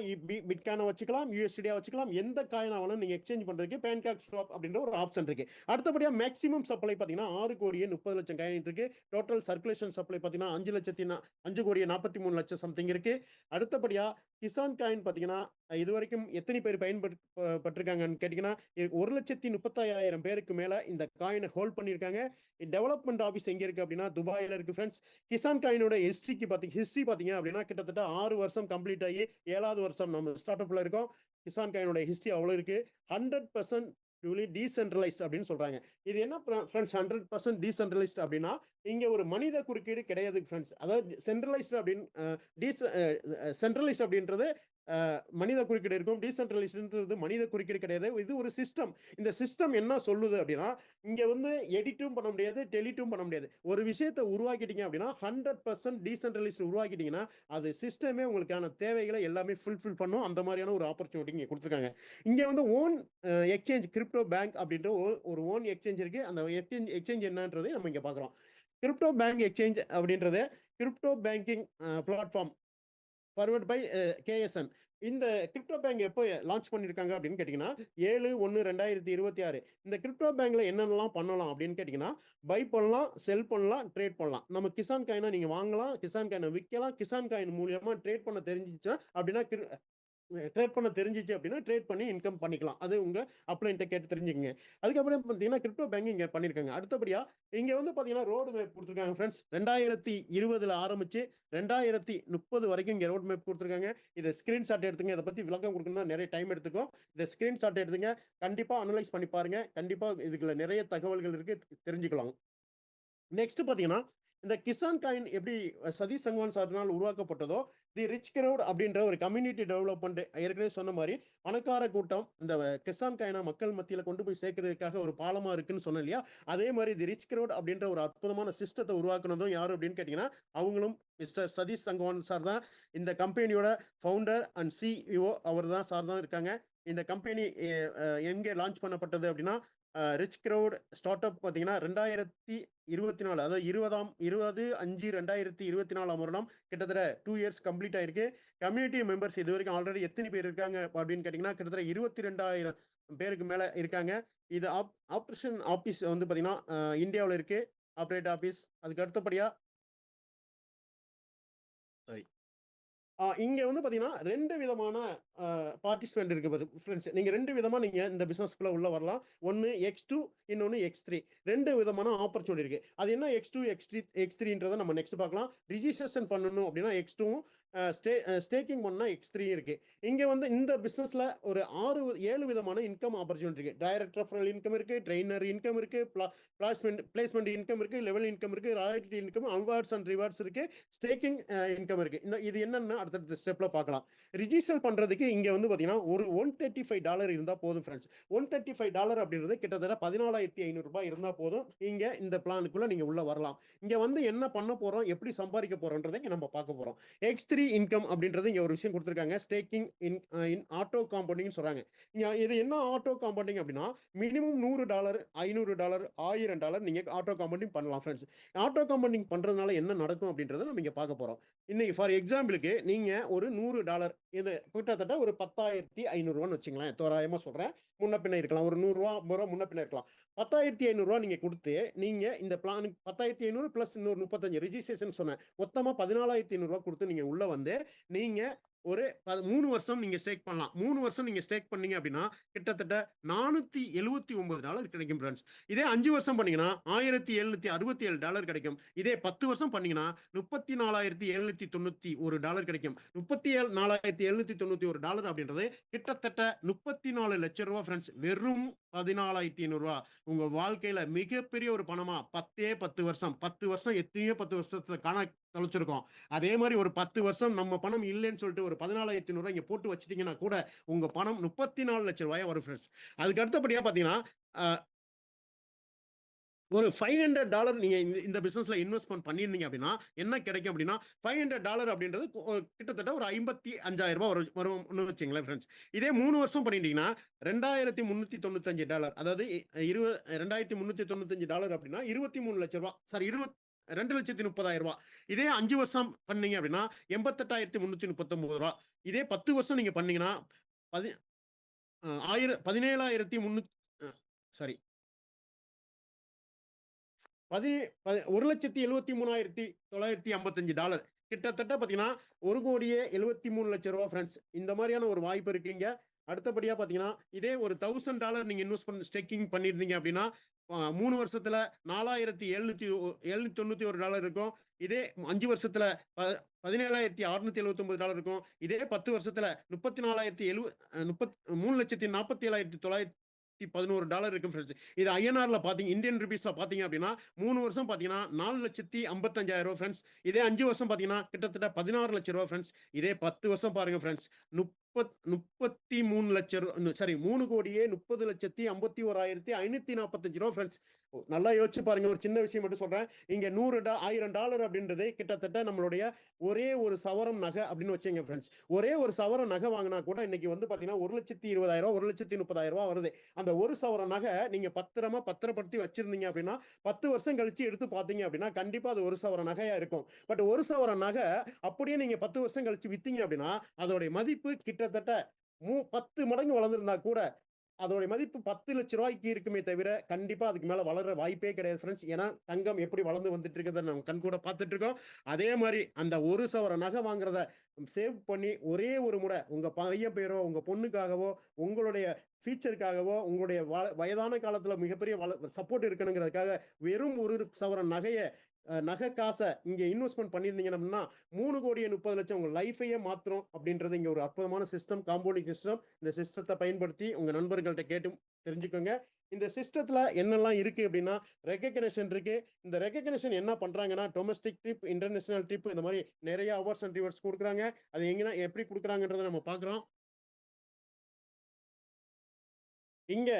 பிட்காயினா வச்சுக்கலாம், யூஎஸ்டியா வச்சுக்கலாம். எந்த காயினா வேணா நீங்க எக்ஸ்சேஞ்ச் பண்றதுக்கு பேன்காக் ஸ்வாப் அப்படின்ற ஒரு ஆப்ஷன் இருக்கு. அடுத்தபடியா மேக்ஸிமம் சப்ளை பாத்தீங்கன்னா 6,30,00,000 காயின் இருக்கு. டோட்டல் சர்க்குலேஷன் சப்ளை பாத்தீங்கன்னா 5,43,00,000 சம்திங் இருக்கு. அடுத்தபடியா கிசான் காயின் பாத்தீங்கன்னா இதுவரைக்கும் எத்தனை பேர் பயன்படுத்திருக்காங்கன்னு கேட்டீங்கன்னா 1,35,000 பேருக்கு மேல இந்த காயினை ஹோல்ட் பண்ணியிருக்காங்க. டெவலப்மெண்ட் ஆஃபீஸ் எங்க இருக்கு அப்படின்னா துபாயில இருக்கு ஃப்ரெண்ட்ஸ். கிசான் காயினோட ஹிஸ்டரி பாத்தீங்க அப்படின்னா கிட்டத்தட்ட 6 வருஷம் கம்ப்ளீட் ஆகி 7வது வருஷம் நம்ம ஸ்டார்ட் அப்ல இருக்கோம். கிசான் காயினோட ஹிஸ்டரி அவ்வளவு இருக்கு. 100% டீசென்ட்ரலைஸ்ட் அப்படின்னு சொல்றாங்க. இது என்ன ஃப்ரெண்ட்ஸ் 100% டீசென்ட்ரலைஸ்ட் அப்படின்னா இங்க ஒரு மனித குறுக்கீடு கிடையாது ஃப்ரெண்ட்ஸ். அதாவது சென்ட்ரலைஸ்ட் அப்படின்றது மனித குறுக்கீடு இருக்கும். டீசென்ட்ரலைஸ்டுன்றது மனித குறுக்கீடு கிடையாது. இது ஒரு சிஸ்டம். இந்த சிஸ்டம் என்ன சொல்லுது அப்படின்னா, இங்க வந்து எடிட்டும் பண்ண முடியாது, டெலீட்டும் பண்ண முடியாது. ஒரு விஷயத்த உருவாக்கிட்டீங்க அப்படின்னா 100% டீசென்ட்ரலைஸ்ட் உருவாக்கிட்டீங்கன்னா, அது சிஸ்டமே உங்களுக்கான தேவைகளை எல்லாமே ஃபுல்ஃபில் பண்ணும். அந்த மாதிரியான ஒரு ஆப்பர்ச்சுனிட்டி இங்க குடுத்துருக்காங்க. இங்க வந்து ஓன் எக்ஸ்சேஞ்ச் கிரிப்டோ பேங்க் அப்படின்ற ஒரு ஓன் எக்ஸ்சேஞ்ச் இருக்கு. அந்த எக்ஸ்சேஞ்ச் என்னன்றதை நம்ம இங்க பார்க்குறோம். கிரிப்டோ பேங்க் எக்ஸ்சேஞ்ச் அப்படின்றது crypto banking platform forward by KSN. இந்த கிரிப்டோ பேங்க் எப்போ லான்ச் பண்ணியிருக்காங்க அப்படின்னு கேட்டிங்கன்னா 7/1/2026. இந்த கிரிப்டோ பேங்க்ல என்னென்னலாம் பண்ணலாம் அப்படின்னு கேட்டிங்கன்னா, பை பண்ணலாம், செல் பண்ணலாம், ட்ரேட் பண்ணலாம். நம்ம கிசான் காயினை நீங்கள் வாங்கலாம், கிசான் காயினை விற்கலாம். கிசான் காயின் மூலியமாக ட்ரேட் பண்ண தெரிஞ்சிச்சுன்னா அப்படின்னா ட்ரேட் பண்ண தெரிஞ்சிச்சு அப்படின்னா ட்ரேட் பண்ணி இன்கம் பண்ணிக்கலாம். அது உங்க அப்ளைன்ட்ட கேட்டு தெரிஞ்சுக்கங்க. அதுக்கப்புறம் பார்த்தீங்கன்னா கிரிப்டோ பேங்கிங் இங்க பண்ணியிருக்காங்க. அடுத்தபடியா இங்க வந்து பார்த்தீங்கன்னா ரோடு மேப் குடுத்துருக்காங்க ஃபிரெண்ட்ஸ். 2020ல ஆரம்பிச்சு 2030 வரைக்கும் இங்க ரோட் மேப் குடுத்துருக்காங்க. இத ஸ்கிரீன்ஷாட் எடுத்துங்க. இத பத்தி விளக்கம் குடுக்கணும்னா நிறைய டைம் எடுத்துக்கும். இத ஸ்கிரீன்ஷாட் எடுத்துங்க. கண்டிப்பா அனலைஸ் பண்ணி பாருங்க. கண்டிப்பா இதுக்குள்ள நிறைய தகவல்கள் இருக்கு. தெரிஞ்சுக்கலாம். நெக்ஸ்ட் பார்த்தீங்கன்னா, இந்த கிசான் காயின் எப்படி சதீஷ் சங்வான் சார்னால் உருவாக்கப்பட்டதோ, தி ரிச் கிரவுட் அப்படின்ற ஒரு கம்யூனிட்டி டெவலப்மெண்ட் ஏற்கனவே சொன்ன மாரி, பணக்கார கூட்டம் இந்த கிசான் காயின மக்கள் மத்தியில கொண்டு போய் சேர்க்கிறதுக்காக ஒரு பாலமா இருக்குன்னு சொன்னேன் இல்லையா? அதே மாரி தி ரிச் கிரவுட் அப்படின்ற ஒரு அற்புதமான சிஸ்டத்த உருவாக்குனதும் யாரு அப்படின்னு கேட்டீங்கன்னா, அவங்களும் மிஸ்டர் சதீஷ் சங்வான் சார் தான். இந்த கம்பெனியோட ஃபவுண்டர் அண்ட் சிஇஓ அவர் தான் சார் தான் இருக்காங்க. இந்த கம்பெனி எங்கே லான்ச் பண்ணப்பட்டது அப்படின்னா, ரிச் கிரவுட் ஸ்டார்ட் அப் பார்த்தீங்கன்னா 2024 அதாவது 20/5/2024 வருடம் கிட்டத்தட்ட 2 இயர்ஸ் கம்ப்ளீட் ஆயிருக்கு. கம்யூனிட்டி மெம்பர்ஸ் இதுவரைக்கும் ஆல்ரெடி எத்தனை பேர் இருக்காங்க அப்படின்னு கேட்டிங்கன்னா, கிட்டத்தட்ட 22,000 பேருக்கு மேல இருக்காங்க. இது ஆப்ரேஷன் ஆபீஸ் வந்து பார்த்தீங்கன்னா, இந்தியாவுல இருக்கு. Operate office. அதுக்கு அடுத்தபடியா சாரி. இங்க வந்து பார்த்தீங்கன்னா, 2 விதமான பார்ட்டிசிபென்ட் இருக்கு ஃபிரெண்ட்ஸ். நீங்க 2 விதமா நீங்க இந்த பிசினஸ்க்குள்ள உள்ள வரலாம். ஒண்ணு X2, இன்னொன்னு X3. 2 விதமான ஆப்பர்ச்சுனிட்டி இருக்கு. அது என்ன X2, X3ன்றத நம்ம நெக்ஸ்ட் பார்க்கலாம். ரிஜிஸ்ட்ரேஷன் பண்ணணும் அப்படின்னா X2வும், ஸ்டேக்கிங் பண்ணா X3 இருக்கு. இங்க வந்து இந்த பிசினஸ்ல ஒரு 7 விதமான இன்கம் ஆப்பர்ச்சுனிட்டி இருக்கு. டைரக்ட் ரெஃபரல் இன்கம் இருக்கு, ட்ரெய்னர் இன்கம் இருக்கு, பிளேஸ்மென்ட் இன்கம் இருக்கு, லெவல் இன்கம் இருக்கு, royalty income, awards and rewards இருக்கு, ஸ்டேக்கிங் இன்கம் இருக்கு. இது என்னன்னு அடுத்த ஸ்டெப்ல பார்க்கலாம். ரிஜிஸ்டர் பண்றதுக்கு இங்க வந்து பாத்தீங்கன்னா ஒரு $135 இருந்தா போதும் ஃப்ரெண்ட்ஸ். $135 அப்படின்றது கிட்டத்தட்ட 14,500 ரூபாய் இருந்தா போதும். இங்க இந்த பிளானுக்குள்ள நீங்க உள்ள வரலாம். இங்க வந்து என்ன பண்ண போறோம், எப்படி சம்பாதிக்க போறோம்ன்றதை இங்க நம்ம பார்க்க போறோம். X3 இன்கம் அப்படின்றது இங்க ஒரு விஷயம் கொடுத்திருக்காங்க. ஸ்டேக்கிங் இன் ஆட்டோ காம்பவுண்டிங் சொல்றாங்க. இது என்ன ஆட்டோ காம்பவுண்டிங் அப்படின்னா, மினிமம் $100, $500, $1000 நீங்க ஆட்டோ காம்பவுண்டிங் பண்ணலாம் ஃப்ரெண்ட்ஸ். ஆட்டோ காம்பவுண்டிங் பண்றதுனால என்ன நடக்கும் அப்படின்றத நம்ம இங்க பார்க்க போறோம். இன்னைக்கு ஃபார் எக்ஸாம்பிளுக்கு நீங்க ஒரு $100 இது கிட்டத்தட்ட ஒரு 10,500 வச்சுங்களேன். தோராயமா சொல்றேன். முன்ன பின்ன இருக்கலாம். ஒரு ₹100 ₹50 முன்ன பின்ன இருக்கலாம். 10,500 நீங்க குடுத்து, நீங்க இந்த பிளானுக்கு 10,500 பிளஸ் இன்னொரு 35 ரிஜிஸ்ட்ரேஷன் சொன்னேன். மொத்தமா $14,500 குடுத்து நீங்க உள்ள வந்து, நீங்க ஒரு 3 வருஷம் நீங்க ஸ்டேக் பண்ணலாம். 3 வருஷம் நீங்க ஸ்டேக் பண்ணீங்க அப்படின்னா, கிட்டத்தட்ட $479 கிடைக்கும் ஃபிரெண்ட்ஸ். இதே 5 வருஷம் பண்ணீங்கன்னா, $1,767 கிடைக்கும். இதே 10 வருஷம் பண்ணீங்கன்னா, $34,791 கிடைக்கும். $34,791 அப்படின்றது கிட்டத்தட்ட ₹34 லட்சம் ஃபிரெண்ட்ஸ். வெறும் $14,500. உங்க வாழ்க்கையில மிகப்பெரிய ஒரு பணமா 10 வருஷம் 10 வருஷம் எத்தனையோ 10 வருஷத்துல தொலைச்சிருக்கோம். அதே மாதிரி ஒரு 10 வருஷம் நம்ம பணம் இல்லைன்னு சொல்லிட்டு ஒரு 14,500 இங்க போட்டு வச்சிட்டீங்கன்னா கூட உங்க பணம் $34 லட்சம் வரும் ஃப்ரெண்ட்ஸ். அதுக்கு அடுத்தபடியா பார்த்தீங்கன்னா, ஒரு $500 நீங்க இந்த பிசினஸ்ல இன்வெஸ்ட்மென்ட் பண்ணியிருந்தீங்க அப்படின்னா என்ன கிடைக்கும் அப்படின்னா, $500 அப்படின்றது கிட்டத்தட்ட ஒரு $55,000 வரும்னு வச்சுங்களேன் ஃப்ரெண்ட்ஸ். இதே 3 வருஷம் பண்ணிட்டீங்கன்னா $2,395 அதாவது $2,395 அப்படின்னா $23 லட்சம் சாரி $2,30,000. இதே 5 வருஷம் பண்ணீங்க அப்படின்னா $88,339. இதே 10 வருஷம் நீங்க பண்ணீங்கன்னா 17,300 சாரி $1,73,955. கிட்டத்தட்ட பார்த்தீங்கன்னா $1,73,00,000 ஃப்ரெண்ட்ஸ். இந்த மாதிரியான ஒரு வாய்ப்பு இருக்குங்க. அடுத்தபடியா பார்த்தீங்கன்னா, இதே ஒரு $1,000 நீங்க இன்வெஸ்ட் பண்ணி ஸ்டேக்கிங் பண்ணியிருந்தீங்க அப்படின்னா, 3 வருஷத்துல $4,791 இருக்கும். இதே 5 வருஷத்துல $17,679 இருக்கும். இதே 10 வருஷத்துல 34,000 3,47,900 $1,11 இருக்கும் ஃப்ரெண்ட்ஸ். இது ஐஎன்ஆர்ல பார்த்தீங்க, இந்தியன் ருபீஸ்ல பார்த்தீங்க அப்படின்னா 3 வருஷம் பார்த்தீங்கன்னா 4,55,000 ஃப்ரெண்ட்ஸ். இதே 5 வருஷம் பார்த்தீங்கன்னா கிட்டத்தட்ட 16 லட்சம் ரூபா ஃப்ரெண்ட்ஸ். இதே 10 வருஷம் பாருங்க ஃப்ரெண்ட்ஸ், 33 லட்சம் சாரி 3,30,51,545 ரூபா ஃப்ரெண்ட்ஸ். நல்லா யோசிச்சு பாருங்க. ஒரு சின்ன விஷயம் மட்டும் சொல்றேன். இங்க $1,000 அப்படின்றது கிட்டத்தட்ட நம்மளுடைய ஒரே ஒரு சவரம் நகை அப்படின்னு வச்சுங்க ஃப்ரெண்ட்ஸ். ஒரே ஒரு சவரம் நகை வாங்கினா கூட இன்னைக்கு வந்து பாத்தீங்கன்னா 1,20,000 1,30,000 வருது. அந்த ஒரு சவரம் நகை நீங்க பத்திரப்படுத்தி வச்சிருந்தீங்க அப்படின்னா 10 வருஷம் கழிச்சு எடுத்து பாத்தீங்க அப்படின்னா கண்டிப்பா அது ஒரு சவரம் நகையா இருக்கும். பட் ஒரு சவரம் நகை அப்படியே நீங்க 10 வருஷம் கழிச்சு வித்தீங்க அப்படின்னா அதோட மதிப்பு கிட்டத்தட்ட 10 மடங்கு வளர்ந்திருந்தா கூட அதோட மதிப்பு 10 லட்சம் ரூபாய்க்கு இருக்குமே தவிர கண்டிப்பா அதுக்கு மேல வளர வாய்ப்பே கிடையாது ஃப்ரெண்ட்ஸ். ஏன்னா தங்கம் எப்படி வளர்ந்து வந்துட்டு இருக்கிறத நம்ம கண் கூட பார்த்துட்டு இருக்கோம். அதே மாதிரி அந்த ஒரு சவர நகை வாங்குறத சேவ் பண்ணி ஒரே ஒரு முறை உங்க பையன் பேரோ உங்க பொண்ணுக்காகவோ உங்களுடைய ஃபியூச்சருக்காகவோ உங்களுடைய வயதான காலத்துல மிகப்பெரிய சப்போர்ட் இருக்கணுங்கிறதுக்காக வெறும் ஒரு சவரன் நகையை நகை காசை இங்க இன்வெஸ்ட்மெண்ட் பண்ணியிருந்தீங்கன்னா 3,30,00,000 உங்க லைஃபையே மாத்திரம் அப்படின்றது இங்க ஒரு அற்புதமான சிஸ்டம், காம்பவுண்டிங் சிஸ்டம். இந்த சிஸ்டத்தை பயன்படுத்தி உங்க நண்பர்கள்ட்ட கேட்டு தெரிஞ்சுக்கோங்க. இந்த சிஸ்டத்துல என்னெல்லாம் இருக்கு அப்படின்னா ரெகக்னேஷன் இருக்கு. இந்த ரெகக்னேஷன் என்ன பண்றாங்கன்னா டொமஸ்டிக் ட்ரிப், இன்டர்நேஷனல் ட்ரிப், இந்த மாதிரி நிறைய அவார்ட்ஸ் அண்ட் ரிவார்ட்ஸ் கொடுக்குறாங்க. அது எங்கன்னா எப்படி கொடுக்குறாங்கன்றதை நம்ம பார்க்குறோம். இங்க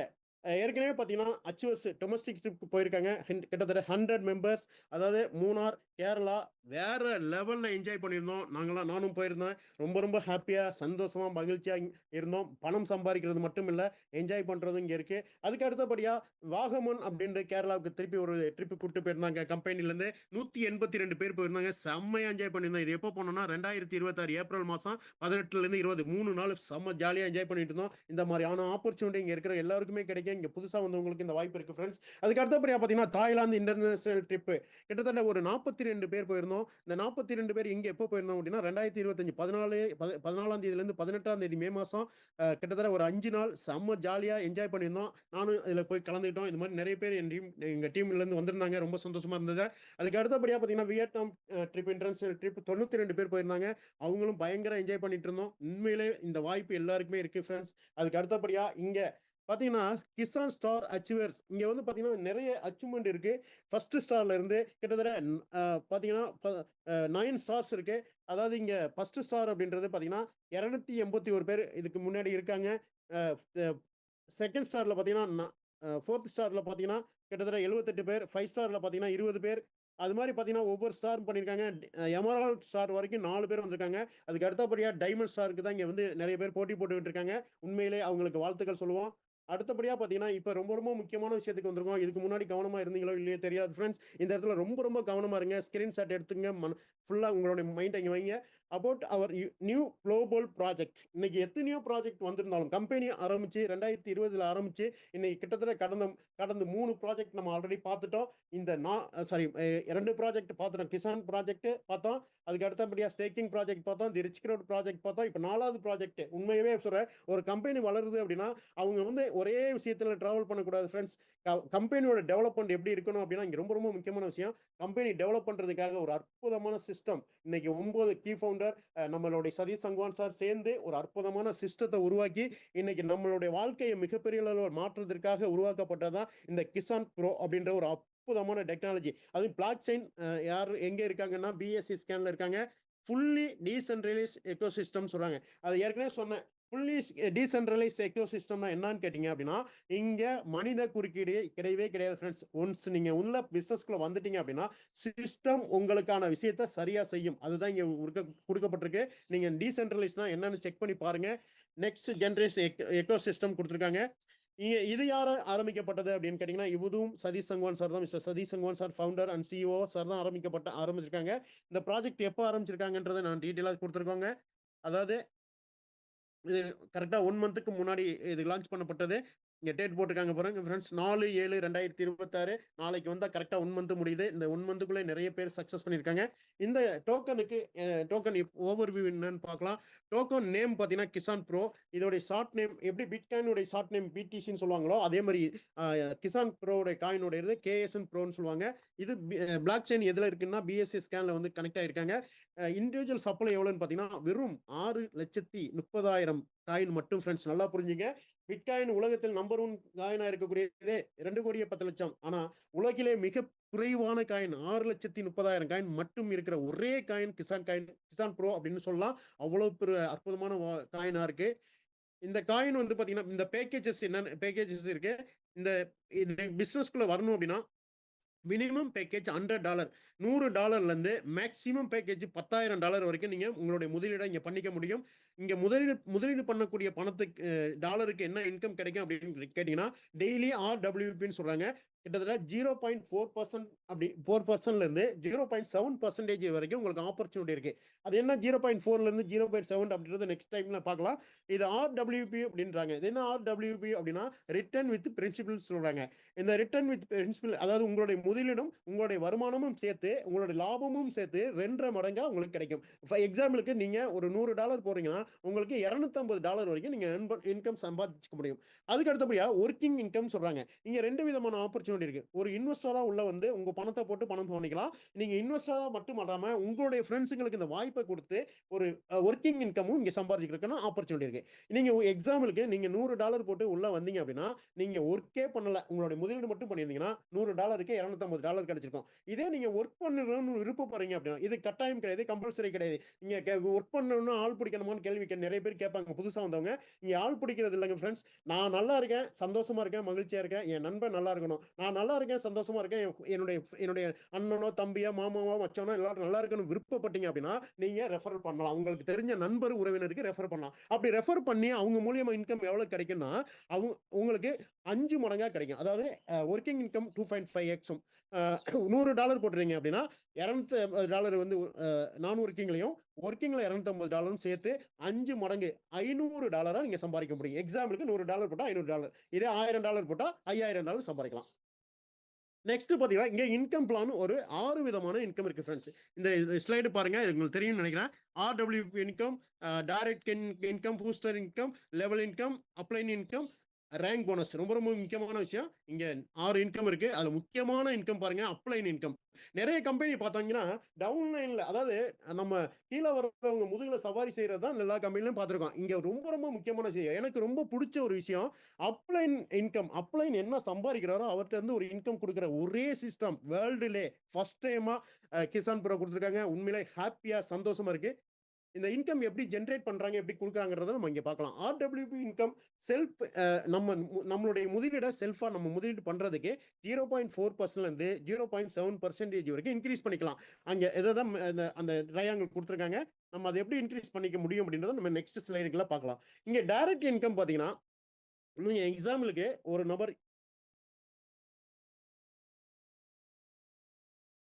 ஏற்கனவே பார்த்தீங்கன்னா அச்சுவஸ் டொமஸ்டிக் ட்ரிப்க்கு போயிருக்காங்க. கிட்டத்தட்ட 100 மெம்பர்ஸ். அதாவது மூணார், கேரளா வேற லெவல்ல என்ஜாய் பண்ணியிருந்தோம். நானும் போயிருந்தேன். ரொம்ப ரொம்ப ஹாப்பியா, சந்தோஷமா, மகிழ்ச்சியா இருந்தோம். பணம் சம்பாதிக்கிறது மட்டும் இல்ல, என்ஜாய் பண்றதும் இங்க இருக்கு. அதுக்கு அடுத்தபடியா வாகமன் அப்படின்ற கேரளாவுக்கு திருப்பி ஒரு ட்ரிப் கூட்டு போயிருந்தாங்க. கம்பெனிலேருந்து 182 பேர் போயிருந்தாங்க. செம்மையா என்ஜாய் பண்ணியிருந்தோம். இது எப்போ போனோம்னா 2026 ஏப்ரல் மாசம் 18லேருந்து 20 3 நாள் செம்ம ஜாலியா என்ஜாய் பண்ணிட்டு இருந்தோம். இந்த மாதிரியான ஆப்பர்ச்சுனிட்டி இங்க இருக்கிற எல்லாருக்குமே கிடைக்கும். இங்க புதுசா வந்தவங்களுக்கு இந்த வாய்ப்பு இருக்கு ஃப்ரெண்ட்ஸ். அதுக்கு அடுத்தபடியா பார்த்தீங்கன்னா தாய்லாந்து இன்டர்நேஷனல் ட்ரிப் கிட்டத்தட்ட ஒரு 42 பேர் போயிருந்தோம். இந்த 42 பேர் இங்க எப்போ போயிருந்தோம் அப்படின்னா 2025 14ஆம் தேதியிலேருந்து 18ஆம் தேதி மே மாசம் கிட்டத்தட்ட ஒரு 5 நாள் செம்ம ஜாலியா என்ஜாய் பண்ணியிருந்தோம். நானும் இதுல போய் கலந்துக்கிட்டோம். இது மாதிரி நிறைய பேர் எங்க டீம்ல இருந்து வந்திருந்தாங்க. ரொம்ப சந்தோஷமா இருந்தது. அதுக்கு அடுத்தபடியா பார்த்தீங்கன்னா வியட்நாம் ட்ரிப், இன்டர்நேஷனல் ட்ரிப் 92 பேர் போயிருந்தாங்க. அவங்களும் பயங்கர என்ஜாய் பண்ணிட்டு இருந்தோம். உண்மையிலே இந்த வாய்ப்பு எல்லாருக்குமே இருக்கு ஃப்ரெண்ட்ஸ். அதுக்கு அடுத்தபடியா இங்க பார்த்தீங்கன்னா கிசான் ஸ்டார் அச்சீவர்ஸ் இங்க வந்து பார்த்தீங்கன்னா நிறைய அச்சீவ்மெண்ட் இருக்கு. ஃபர்ஸ்ட் ஸ்டார்ல இருந்து கிட்டத்தட்ட பார்த்தீங்கன்னா 9 ஸ்டார்ஸ் இருக்கு. அதாவது இங்க ஃபர்ஸ்ட் ஸ்டார் அப்படின்றது பார்த்தீங்கன்னா 281 பேர் இதுக்கு முன்னாடி இருக்காங்க. செகண்ட் ஸ்டார்ல பார்த்தீங்கன்னா ஃபோர்த் ஸ்டார்ல பார்த்தீங்கன்னா கிட்டத்தட்ட 78 பேர். 5 ஸ்டார்ல பார்த்தீங்கன்னா 20 பேர். அது மாதிரி பார்த்தீங்கன்னா ஒவ்வொரு ஸ்டார் பண்ணியிருக்காங்க. எமரால்ட் ஸ்டார் வரைக்கும் 4 பேர் வந்திருக்காங்க. அதுக்கு அடுத்தபடியாக டைமண்ட் ஸ்டாருக்கு தான் இங்கே வந்து நிறைய பேர் போட்டி போட்டுக்கிட்டு இருக்காங்க. உண்மையிலே அவங்களுக்கு வாழ்த்துக்கள் சொல்லுவோம். அடுத்தபடியாக பார்த்தீங்கன்னா இப்போ ரொம்ப ரொம்ப முக்கியமான விஷயத்துக்கு வந்திருக்கோம். இதுக்கு முன்னாடி கவனமாக இருந்தீங்களோ இல்லையோ தெரியாது ஃப்ரெண்ட்ஸ். இந்த இடத்துல ரொம்ப ரொம்ப கவனமாக இருங்க. ஸ்கிரீன்ஷாட் எடுத்துங்க. ஃபுல்லாக உங்களுடைய மைண்டை இங்கே வைங்க. About our new global project. இன்னைக்கு எத்தனையோ ப்ராஜெக்ட் வந்திருந்தாலும் கம்பெனி ஆரம்பிச்சு 2020 ஆரம்பிச்சு இன்னைக்கு கிட்டத்தட்ட கடந்த 3 ப்ராஜெக்ட் நம்ம ஆல்ரெடி பார்த்துட்டோம். இந்த 2 ப்ராஜெக்ட் பார்த்துட்டோம். கிசான் ப்ராஜெக்ட் பார்த்தோம். அதுக்கு அடுத்தபடியாக ஸ்டேக்கிங் ப்ராஜெக்ட் பார்த்தோம். தி ரிச் கிரவுட் ப்ராஜெக்ட் பார்த்தோம். இப்போ 4வது ப்ராஜெக்ட். உண்மையவே சொல்கிறேன், ஒரு கம்பெனி வளருது அப்படின்னா அவங்க வந்து ஒரே விஷயத்தில் ட்ராவல் பண்ணக்கூடாது ஃப்ரெண்ட்ஸ். கம்பெனியோட டெவலப்மெண்ட் எப்படி இருக்கணும் அப்படின்னா இங்கே ரொம்ப ரொம்ப முக்கியமான விஷயம். கம்பெனி டெவலப் பண்ணுறதுக்காக ஒரு அற்புதமான சிஸ்டம். இன்னைக்கு 9 கீ ஃபவுண்டர் நம்மளுடைய சதீஷ் சங்வான் சார் சேர்ந்து ஒரு அற்புதமான சிஸ்டத்தை உருவாக்கி இன்னைக்கு நம்மளுடைய வாழ்க்கையை மிகப்பெரிய அளவில் மாற்றுவதற்காக உருவாக்கப்பட்டதான் இந்த கிசான் ப்ரோ அப்படின்ற ஒரு அற்புதமான டெக்னாலஜி. அதுவும் பிளாக் செயின் யார் எங்கே இருக்காங்கன்னா பிஎஸ்சி ஸ்கேனில் இருக்காங்க. ஃபுல்லி டீசென்ட்ரலைஸ் எக்கோசிஸ்டம் சொல்கிறாங்க. அது ஏற்கனவே சொன்னேன். ஃபுல்லி டீசென்ட்ரலைஸ் எக்கோசிஸ்டம்னா என்னன்னு கேட்டிங்க அப்படின்னா இங்கே மனித குறுக்கீடு கிடையவே கிடையாது ஃப்ரெண்ட்ஸ். ஒன்ஸ் நீங்கள் உள்ள பிஸ்னஸ்குள்ளே வந்துட்டீங்க அப்படின்னா சிஸ்டம் உங்களுக்கான விஷயத்தை சரியாக செய்யும். அதுதான் இங்கே கொடுக்கப்பட்டிருக்கு. நீங்கள் டீசென்ட்ரலைஸ்னா என்னன்னு செக் பண்ணி பாருங்கள். நெக்ஸ்ட் ஜென்ரேஷன் எக்கோசிஸ்டம் கொடுத்துருக்காங்க. இது யார் ஆரம்பிக்கப்பட்டது அப்படின்னு கேட்டிங்கன்னா இதுவும் சதீஷ் சங்வான் சார் தான். Mister Satish Sangwan sir founder and CEO sir தான் ஆரம்பிச்சிருக்காங்க. இந்த ப்ராஜெக்ட் எப்போ ஆரம்பிச்சிருக்காங்கன்றதை நான் டீட்டெயிலாக கொடுத்துருக்கோங்க. அதாவது இது கரெக்டாக 1 மந்த்துக்கு முன்னாடி இது லான்ச் பண்ணப்பட்டது. இங்கே டேட் போட்டிருக்காங்க பாருங்க ஃப்ரெண்ட்ஸ். 4/7/2026 நாளைக்கு வந்தால் கரெக்டாக 1 மந்த் முடியுது. இந்த 1 மந்த்துக்குள்ளே நிறைய பேர் சக்ஸஸ் பண்ணியிருக்காங்க. இந்த டோக்கனுக்கு டோக்கன் ஓவர்வியூ என்னன்னு பார்க்கலாம். டோக்கன் நேம் பார்த்தீங்கன்னா கிசான் ப்ரோ. இதோடைய ஷார்ட் நேம் எப்படி பிட்காயினுடைய ஷார்ட் நேம் பிடிசின்னு சொல்லுவாங்களோ அதே மாதிரி கிசான் ப்ரோவுடைய காயினோட இது கேஎஸ்என் ப்ரோன்னு சொல்லுவாங்க. இது பிளாக் செயின் எதில் இருக்குன்னா பிஎஸ்சி ஸ்கேனில் வந்து கனெக்ட் ஆகிருக்காங்க. இண்டிவிஜுவல் சப்ளை எவ்வளோன்னு பார்த்தீங்கன்னா வெறும் 6,30,30,000 காயின் மட்டும் ஃப்ரெண்ட்ஸ். நல்லா புரிஞ்சுங்க. பிட்காயின் உலகத்தில் நம்பர் 1 காயினா இருக்கக்கூடியதே 2,10,00,000. ஆனா உலகிலே மிக குறைவான காயின் 6,30,000 காயின் மட்டும் இருக்கிற ஒரே காயின் கிசான் ப்ரோ அப்படின்னு சொல்லலாம். அவ்வளவு பெரிய அற்புதமான காயினா இருக்கு. இந்த காயின் வந்து பாத்தீங்கன்னா, இந்த பேக்கேஜஸ் என்னென்ன பேக்கேஜஸ் இருக்கு. இந்த இந்த பிசினஸ்க்குள்ள வரணும் அப்படின்னா மினிமம் பேக்கேஜ் $100 $100லேருந்து மேக்ஸிமம் பேக்கேஜ் $10,000 வரைக்கும் நீங்க உங்களுடைய முதலீட இங்க பண்ணிக்க முடியும். இங்க முதலீடு பண்ணக்கூடிய பணத்துக்கு டாலருக்கு என்ன இன்கம் கிடைக்கும் அப்படின்னு கேட்டீங்கன்னா, டெய்லி RWPன்னு சொல்றாங்க. கிட்டத்தட்ட 0.4% அப்படி 4%லேருந்து 0.7% வரைக்கும் உங்களுக்கு ஆப்பர்ச்சுனிட்டி இருக்கு. அது என்ன 0.4லேருந்து 0.7 அப்படின்றத நெக்ஸ்ட் டைம்ல பார்க்கலாம். இது RWP அப்படின்றாங்க. இது என்ன RWP அப்படின்னா ரிட்டர்ன் வித் பிரின்சிபல் சொல்றாங்க. இந்த ரிட்டர்ன் வித் பிரின்சிபல் அதாவது உங்களுடைய முதலீடும் உங்களுடைய வருமானமும் சேர்த்து உங்களுடைய லாபமும் சேர்த்து 2.5 மடங்கா உங்களுக்கு கிடைக்கும். ஃபார் எக்ஸாம்பிளுக்கு நீங்க ஒரு $100 போறீங்கன்னா உங்களுக்கு $250 வரைக்கும் நீங்க இன்கம் சம்பாதிச்சுக்க முடியும். அதுக்கு அடுத்தபடியா ஒர்க்கிங் இன்கம் சொல்றாங்க. இங்க 2 விதமான ஆப்பர்ச்சுனிட்டி இருக்கு. ஒரு இன்வெஸ்டரா உள்ள வந்து உங்க பணத்தை போட்டு பணம் பண்ணிக்கலாம். நீங்க இன்வெஸ்டரா மட்டும் அல்லாம உங்களுடைய ஃப்ரெண்ட்ஸுங்களுக்கு இந்த வாய்ப்பை கொடுத்து ஒரு ஒர்க்கிங் இன்கமும் இங்க சம்பாதிக்கிறதுக்கான ஆப்பர்ச்சுனிட்டி இருக்கு. நீங்க எக்ஸாம்பிளுக்கு நீங்க $100 போட்டு உள்ள வந்தீங்க அப்படின்னா நீங்க ஒர்க்கே பண்ணல, உங்களுடைய முதலீடு மட்டும் பண்ணியிருந்தீங்கன்னா $100க்கு $250 கிடைச்சிருக்கும். இதே நீங்க ஒர்க் பண்ணணும்னு விருப்பப்படுறீங்க அப்படின்னா இது கட்டாயம் கிடையாது, கம்பல்சரி கிடையாது. நீங்க ஒர்க் பண்ணணும்னா ஆள் பிடிக்கணுமான்னு கேள்வி நிறைய பேர் கேட்பாங்க புதுசா வந்தவங்க. இங்க ஆள் பிடிக்கிறது இல்லைங்க ஃப்ரெண்ட்ஸ். நான் நல்லா இருக்கேன், சந்தோஷமா இருக்கேன், மகிழ்ச்சியா இருக்கேன். என் நண்பன் நல்லா இருக்கணும். நான் நல்லா இருக்கேன், சந்தோஷமா இருக்கேன். என்னுடைய என்னுடைய அண்ணனோ தம்பியோ மாமாவோ மச்சானோ எல்லாரும் நல்லா இருக்கணும் விருப்பப்பட்டீங்க அப்படின்னா நீங்க ரெஃபர் பண்ணலாம். உங்களுக்கு தெரிஞ்ச நண்பர் உறவினருக்கு ரெஃபர் பண்ணலாம். அப்படி ரெஃபர் பண்ணி அவங்க மூலியமா இன்கம் எவ்வளவு கிடைக்கும்னா அவங்க உங்களுக்கு 5 மடங்கா கிடைக்கும். அதாவது ஒர்க்கிங் இன்கம் 2.5x $100 போட்டுறீங்க அப்படின்னா $250 வந்து நான் ஒர்க்கிங்லையும் ஒர்க்கிங்ல $250 சேர்த்து 5 மடங்கு $500 நீங்க சம்பாதிக்க முடியும். எக்ஸாம்பிளுக்கு $100 போட்டா $500, இதே $1000 போட்டா $5000 சம்பாதிக்கலாம். நெக்ஸ்ட் பாத்தீங்கன்னா இங்க இன்கம் பிளான் ஒரு 6 விதமான இன்கம் இருக்கு ஃப்ரெண்ட்ஸ். இந்த ஸ்லைடு பாருங்க, இது உங்களுக்கு தெரியும்னு நினைக்கிறேன். RWP income, direct income, booster income, level income, upline income, rank bonus. ரொம்ப ரொம்ப முக்கியமான விஷயம். இங்க 6 இன்கம் இருக்கு. அதுல முக்கியமான இன்கம் பாருங்க அப்ளைன் இன்கம். நிறைய கம்பெனி பார்த்தாங்கன்னா டவுன்லைன்ல அதாவது நம்ம கீழே வர்றவங்க முதுகுல சவாரி செய்யறது தான் எல்லா கம்பெனிலும் பார்த்துருக்கோம். இங்க ரொம்ப ரொம்ப முக்கியமான விஷயம், எனக்கு ரொம்ப பிடிச்ச ஒரு விஷயம் அப்ளைன் இன்கம். அப்ளைன் என்ன சம்பாதிக்கிறாரோ அவர்கிட்ட இருந்து ஒரு இன்கம் கொடுக்குற ஒரே சிஸ்டம் வேர்ல்டுலே ஃபர்ஸ்ட் டைமா கிசான் ப்ரோ கொடுத்துருக்காங்க. உண்மையிலே ஹாப்பியா சந்தோஷமா இருக்கு. இந்த இன்கம் எப்படி ஜென்ரேட் பண்றாங்க, எப்படி கொடுக்குறாங்கறத நம்ம இங்க பார்க்கலாம். RWP இன்கம் செல்ஃப் நம்மளுடைய முதலீட செல்ஃபா நம்ம முதலீடு பண்றதுக்கு 0.4% இருந்து 0.7% வரைக்கும் இன்க்ரீஸ் பண்ணிக்கலாம். அங்க எதான் அந்த ட்ரையாங்கிள் கொடுத்துருக்காங்க. நம்ம அதை எப்படி இன்க்ரீஸ் பண்ணிக்க முடியும் அப்படின்றத நம்ம நெக்ஸ்ட் ஸ்லைடுக்குள்ள பார்க்கலாம். இங்க டைரக்ட் இன்கம் பாத்தீங்கன்னா நீங்க எக்ஸாம்பிளுக்கு ஒரு நபர்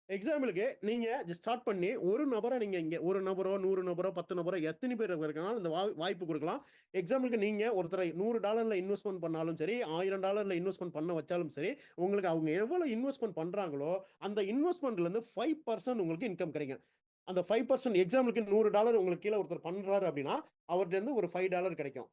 எக்ஸாம்பிளுக்கு நீங்க ஸ்டார்ட் பண்ணி ஒரு நபரை நீங்க இங்க ஒரு நபரோ 100 நபரோ 10 நபரோ எத்தனை பேர் இருக்காங்க இந்த வாய்ப்பு கொடுக்கலாம். எக்ஸாம்பிளுக்கு நீங்க ஒருத்தரை $100 இன்வெஸ்ட்மெண்ட் பண்ணாலும் சரி, $1000 இன்வெஸ்ட்மெண்ட் பண்ண வச்சாலும் சரி, உங்களுக்கு அவங்க எவ்வளவு இன்வெஸ்ட்மெண்ட் பண்றாங்களோ அந்த இன்வெஸ்ட்மெண்ட்ல இருந்து 5% உங்களுக்கு இன்கம் கிடைக்கும். அந்த 5% எக்ஸாம்பிளுக்கு $100 உங்களுக்கு கீழே ஒருத்தர் பண்றாரு அப்படின்னா அவர்கிட்ட இருந்து ஒரு $5 கிடைக்கும்.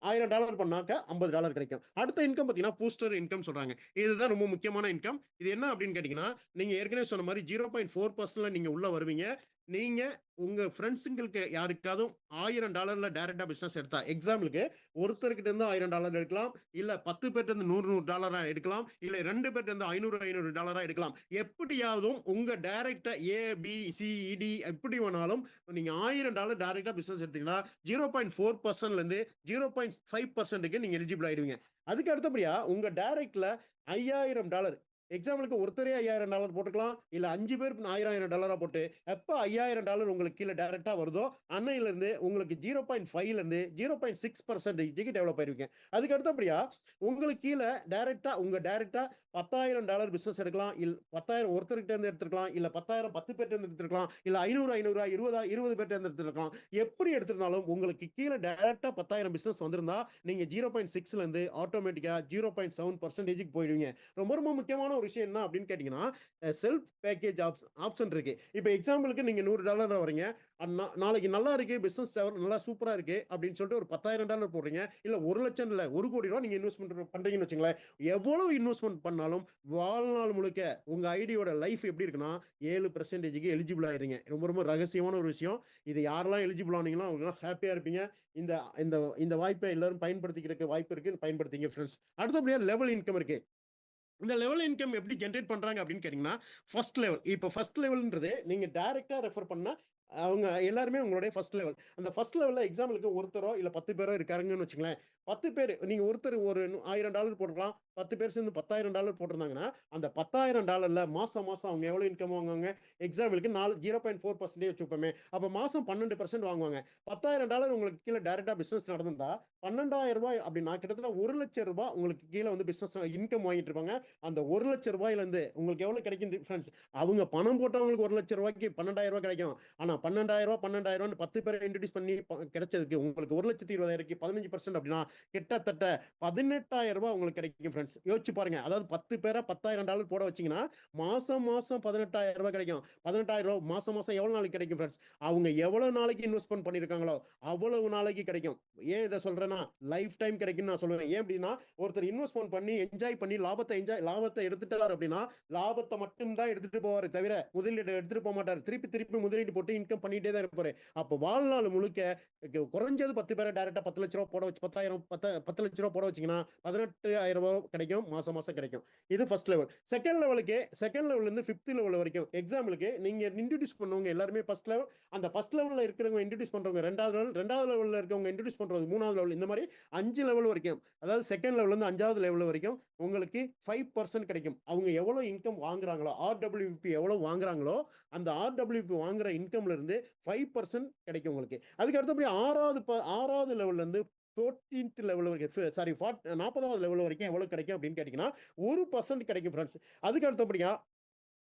$1000 பண்ணாக்க $50 கிடைக்கும். அடுத்த இன்கம் பார்த்தீங்கன்னா பூஸ்டர் இன்கம் சொல்றாங்க. இதுதான் ரொம்ப முக்கியமான இன்கம். இது என்ன அப்படின்னு கேட்டீங்கன்னா, நீங்க ஏற்கனவே சொன்ன மாதிரி 0.4%ல நீங்க உள்ள வருவீங்க. நீங்க உங்க ஃப்ரெண்ட்ஸுங்களுக்கு யாருக்காவது $1000 டைரக்டா பிசினஸ் எடுத்தா, எக்ஸாம்பிளுக்கு ஒருத்தர்கிட்ட இருந்து $1000 எடுக்கலாம், இல்ல 10 பேர்ட்ட இருந்து $100 எடுக்கலாம், இல்ல 2 பேர்ட்ட இருந்து $500 எடுக்கலாம். எப்படியாவதும் உங்க டைரக்டா ABCD எப்படி வேணாலும் நீங்க $1000 டைரக்டா பிசினஸ் எடுத்தீங்கன்னா 0.4%ல இருந்து 0.5%க்கு நீங்க எலிஜிபிள் ஆயிடுவீங்க. அதுக்கு அடுத்தபடியா உங்க டைரக்ட்ல $5000 எக்ஸாம்பிளுக்கு ஒருத்தரே $5000 போட்டுக்கலாம், இல்ல 5 பேர் $1000 போட்டு எப்ப $5000 உங்களுக்கு கீழே டைரக்டா வருதோ அன்னையில இருந்து உங்களுக்கு 0.5ல இருந்து 0.6% டெவலப் ஆயிருவீங்க. அதுக்கு அடுத்தபடியா உங்களுக்கு கீழே உங்க டைரக்டா $10,000 பிசினஸ் எடுக்கலாம், இல்ல 10,000 ஒருத்தர்கிட்ட இருந்து எடுத்துக்கலாம், இல்ல 10,000 10 பேர்ட்ட இருந்து எடுத்துக்கலாம், இல்ல 500 20 பேர்ட்ட இருந்து எடுத்துக்கலாம். எப்படி எடுத்திருந்தாலும் உங்களுக்கு கீழே டைரக்டா 10,000 பிசினஸ் வந்திருந்தா நீங்க 0.6ல இருந்து ஆட்டோமேட்டிக்கா 0.7%க்கு போயிடுவீங்க. ரொம்ப ரொம்ப முக்கியமான ஒரு விஷயம் என்ன அப்படின்னு கேட்டிங்கன்னா, செல்ஃப் பேக்கேஜ் ஆப்ஷன் இருக்கு. இப்போ எக்ஸாம்பிளுக்கு நீங்க $100 வரீங்க. நாளைக்கு நல்லா இருக்கு, பிசினஸ் நல்லா சூப்பரா இருக்கு அப்படின்னு சொல்லிட்டு ஒரு $10,000 போடுறீங்க. இல்ல 1,00,000 இல்ல ₹1,00,00,000 நீங்க இன்வெஸ்ட்மென்ட் பண்றீங்கன்னு வச்சுங்களேன். எவ்வளவு இன்வெஸ்ட்மென்ட் பண்ணாலும் வாழ்நாள் முழுக்க உங்க ஐடியோட லைஃப் எப்படி இருக்குன்னா 7%க்கு எலிஜிபிள் ஆயிடுறீங்க. ரொம்ப ரொம்ப ரகசியமான ஒரு விஷயம். இது யாரெல்லாம் எலிஜிபிள் ஆனீங்களோ அவங்கலாம் ஹாப்பியா இருப்பீங்க. இந்த இந்த இந்த வாய்ப்பை எல்லாரும் பயன்படுத்திக்கிறதுக்கு வாய்ப்பு இருக்கு. பயன்படுத்திங்க ஃப்ரெண்ட்ஸ். அடுத்தபடியா லெவல் இன்கம் இருக்கு. இந்த லெவல் இன்கம் எப்படி ஜென்ரேட் பண்றாங்க அப்படின்னு கேட்டீங்கன்னா, ஃபர்ஸ்ட் லெவல். இப்போ ஃபர்ஸ்ட் லெவல்ன்றது நீங்க டைரக்ட்டா ரெஃபர் பண்ண அவங்க எல்லாருமே உங்களுடைய ஃபர்ஸ்ட் லெவல். அந்த ஃபர்ஸ்ட் லெவல்ல எக்ஸாம்பிளுக்கு ஒருத்தரோ இல்ல 10 பேரோ இருக்காங்கன்னு வச்சுக்கங்களேன். 10 பேரு நீங்க ஒருத்தர் ஒரு $1000 போட்டுக்கலாம். 10 பேர் சேர்ந்து $10,000 போட்டிருந்தாங்கன்னா, அந்த $10,000ல மாசம் மாசம் அவங்க எவ்வளவு இன்கம் வாங்குவாங்க? எக்ஸாம்பிளுக்கு 0.4% வச்சுப்போமே. அப்ப மாசம் 12% வாங்குவாங்க. $10,000 உங்களுக்கு கீழ டைரக்ட்டா பிசினஸ் நடந்திருந்தா, $12,000 அப்படின்னா கிட்டத்தட்ட ₹1,00,000 உங்களுக்கு கீழ வந்து பிசினஸ் இன்கம் வாங்கிட்டு இருப்பாங்க. அந்த ₹1,00,000லேருந்து உங்களுக்கு எவ்வளவு கிடைக்கும் டிஃபரன்ஸ்? அவங்க பணம் போட்டவங்களுக்கு ₹1,00,000க்கு ₹12,000 கிடைக்கும். ஆனா $12,000 10 பேரை இன்ட்ரோடியூஸ் பண்ணி கிடைச்சதுக்கு உங்களுக்கு 1,20,000க்கு 15% அப்படின்னா கிட்டத்தட்ட $18,000 உங்களுக்கு கிடைக்கும் ஃப்ரெண்ட்ஸ். யோசிச்சு பாருங்க. அதாவது 10 பேரை $10,000 போட வச்சீங்கன்னா மாசம் மாசம் $18,000 கிடைக்கும். $18,000 மாசம் மாசம் எவ்வளவு நாளைக்கு கிடைக்கும் ஃப்ரெண்ட்ஸ்? அவங்க எவ்வளவு நாளைக்கு இன்வெஸ்ட்மென்ட் பண்ணிருக்காங்களோ அவ்வளவு நாளைக்கு கிடைக்கும். ஏன் இதை சொல்றேன்னா லைஃப் டைம் கிடைக்கும்னு நான் சொல்லுவேன். ஏன் அப்படின்னா ஒருத்தர் இன்வெஸ்ட்மென்ட் பண்ணி என்ஜாய் பண்ணி லாபத்தை எடுத்துட்டார் அப்படின்னா லாபத்தை மட்டும் தான் எடுத்துட்டு போவாரு தவிர முதலீடு எடுத்துட்டு போக மாட்டார். திருப்பி திருப்பி முதலீடு போட்டு இன்கம் பண்ணிட்டே தான் இருப்பாரு. அப்போ வாழ்நாள் முழுக்க குறைஞ்சது 10 பேரை டைரக்டா $10,00,000 போட வச்சு 10 லட்ச ரூபா போட வச்சீங்கன்னா $18,000 கிடைக்கும். மாசம் மாசம் கிடைக்கும். இது ஃபர்ஸ்ட் லெவல். செகண்ட் லெவல்ல இருந்து 5th லெவல் வரைக்கும் எக்ஸாம்பிளுக்கு நீங்க இன்ட்ரோடியூஸ் பண்ணவங்க எல்லாருமே ஃபர்ஸ்ட் லெவல். அந்த ஃபர்ஸ்ட் லெவல்ல இருக்கிறவங்க இன்ட்ரோடியூஸ் பண்றவங்க ரெண்டாவது லெவல்ல இருக்கவங்க இன்ட்ரோடியூஸ் பண்றது 3வது லெவல். இந்த மாதிரி 5 லெவல் வரைக்கும், அதாவது செகண்ட் லெவல்ல இருந்து 5வது லெவல் வரைக்கும் உங்களுக்கு 5% கிடைக்கும். அவங்க எவ்வளவு இன்கம் வாங்குறாங்களோ, RWP எவ்வளவு வாங்குறாங்களோ அந்த RWP வாங்குற இன்கம்ல இருந்து 5% கிடைக்கும் உங்களுக்கு. அதுக்கு அடுத்தபடி 6வது லெவல்ல இருந்து 14th லெவல் வரைக்கும், சாரி 40வது லெவல் வரைக்கும் எவ்வளவு கிடைக்கும் அப்படின்னு கேட்டீங்கன்னா 1% கிடைக்கும் ஃப்ரெண்ட்ஸ். அதுக்கு அடுத்தபடியா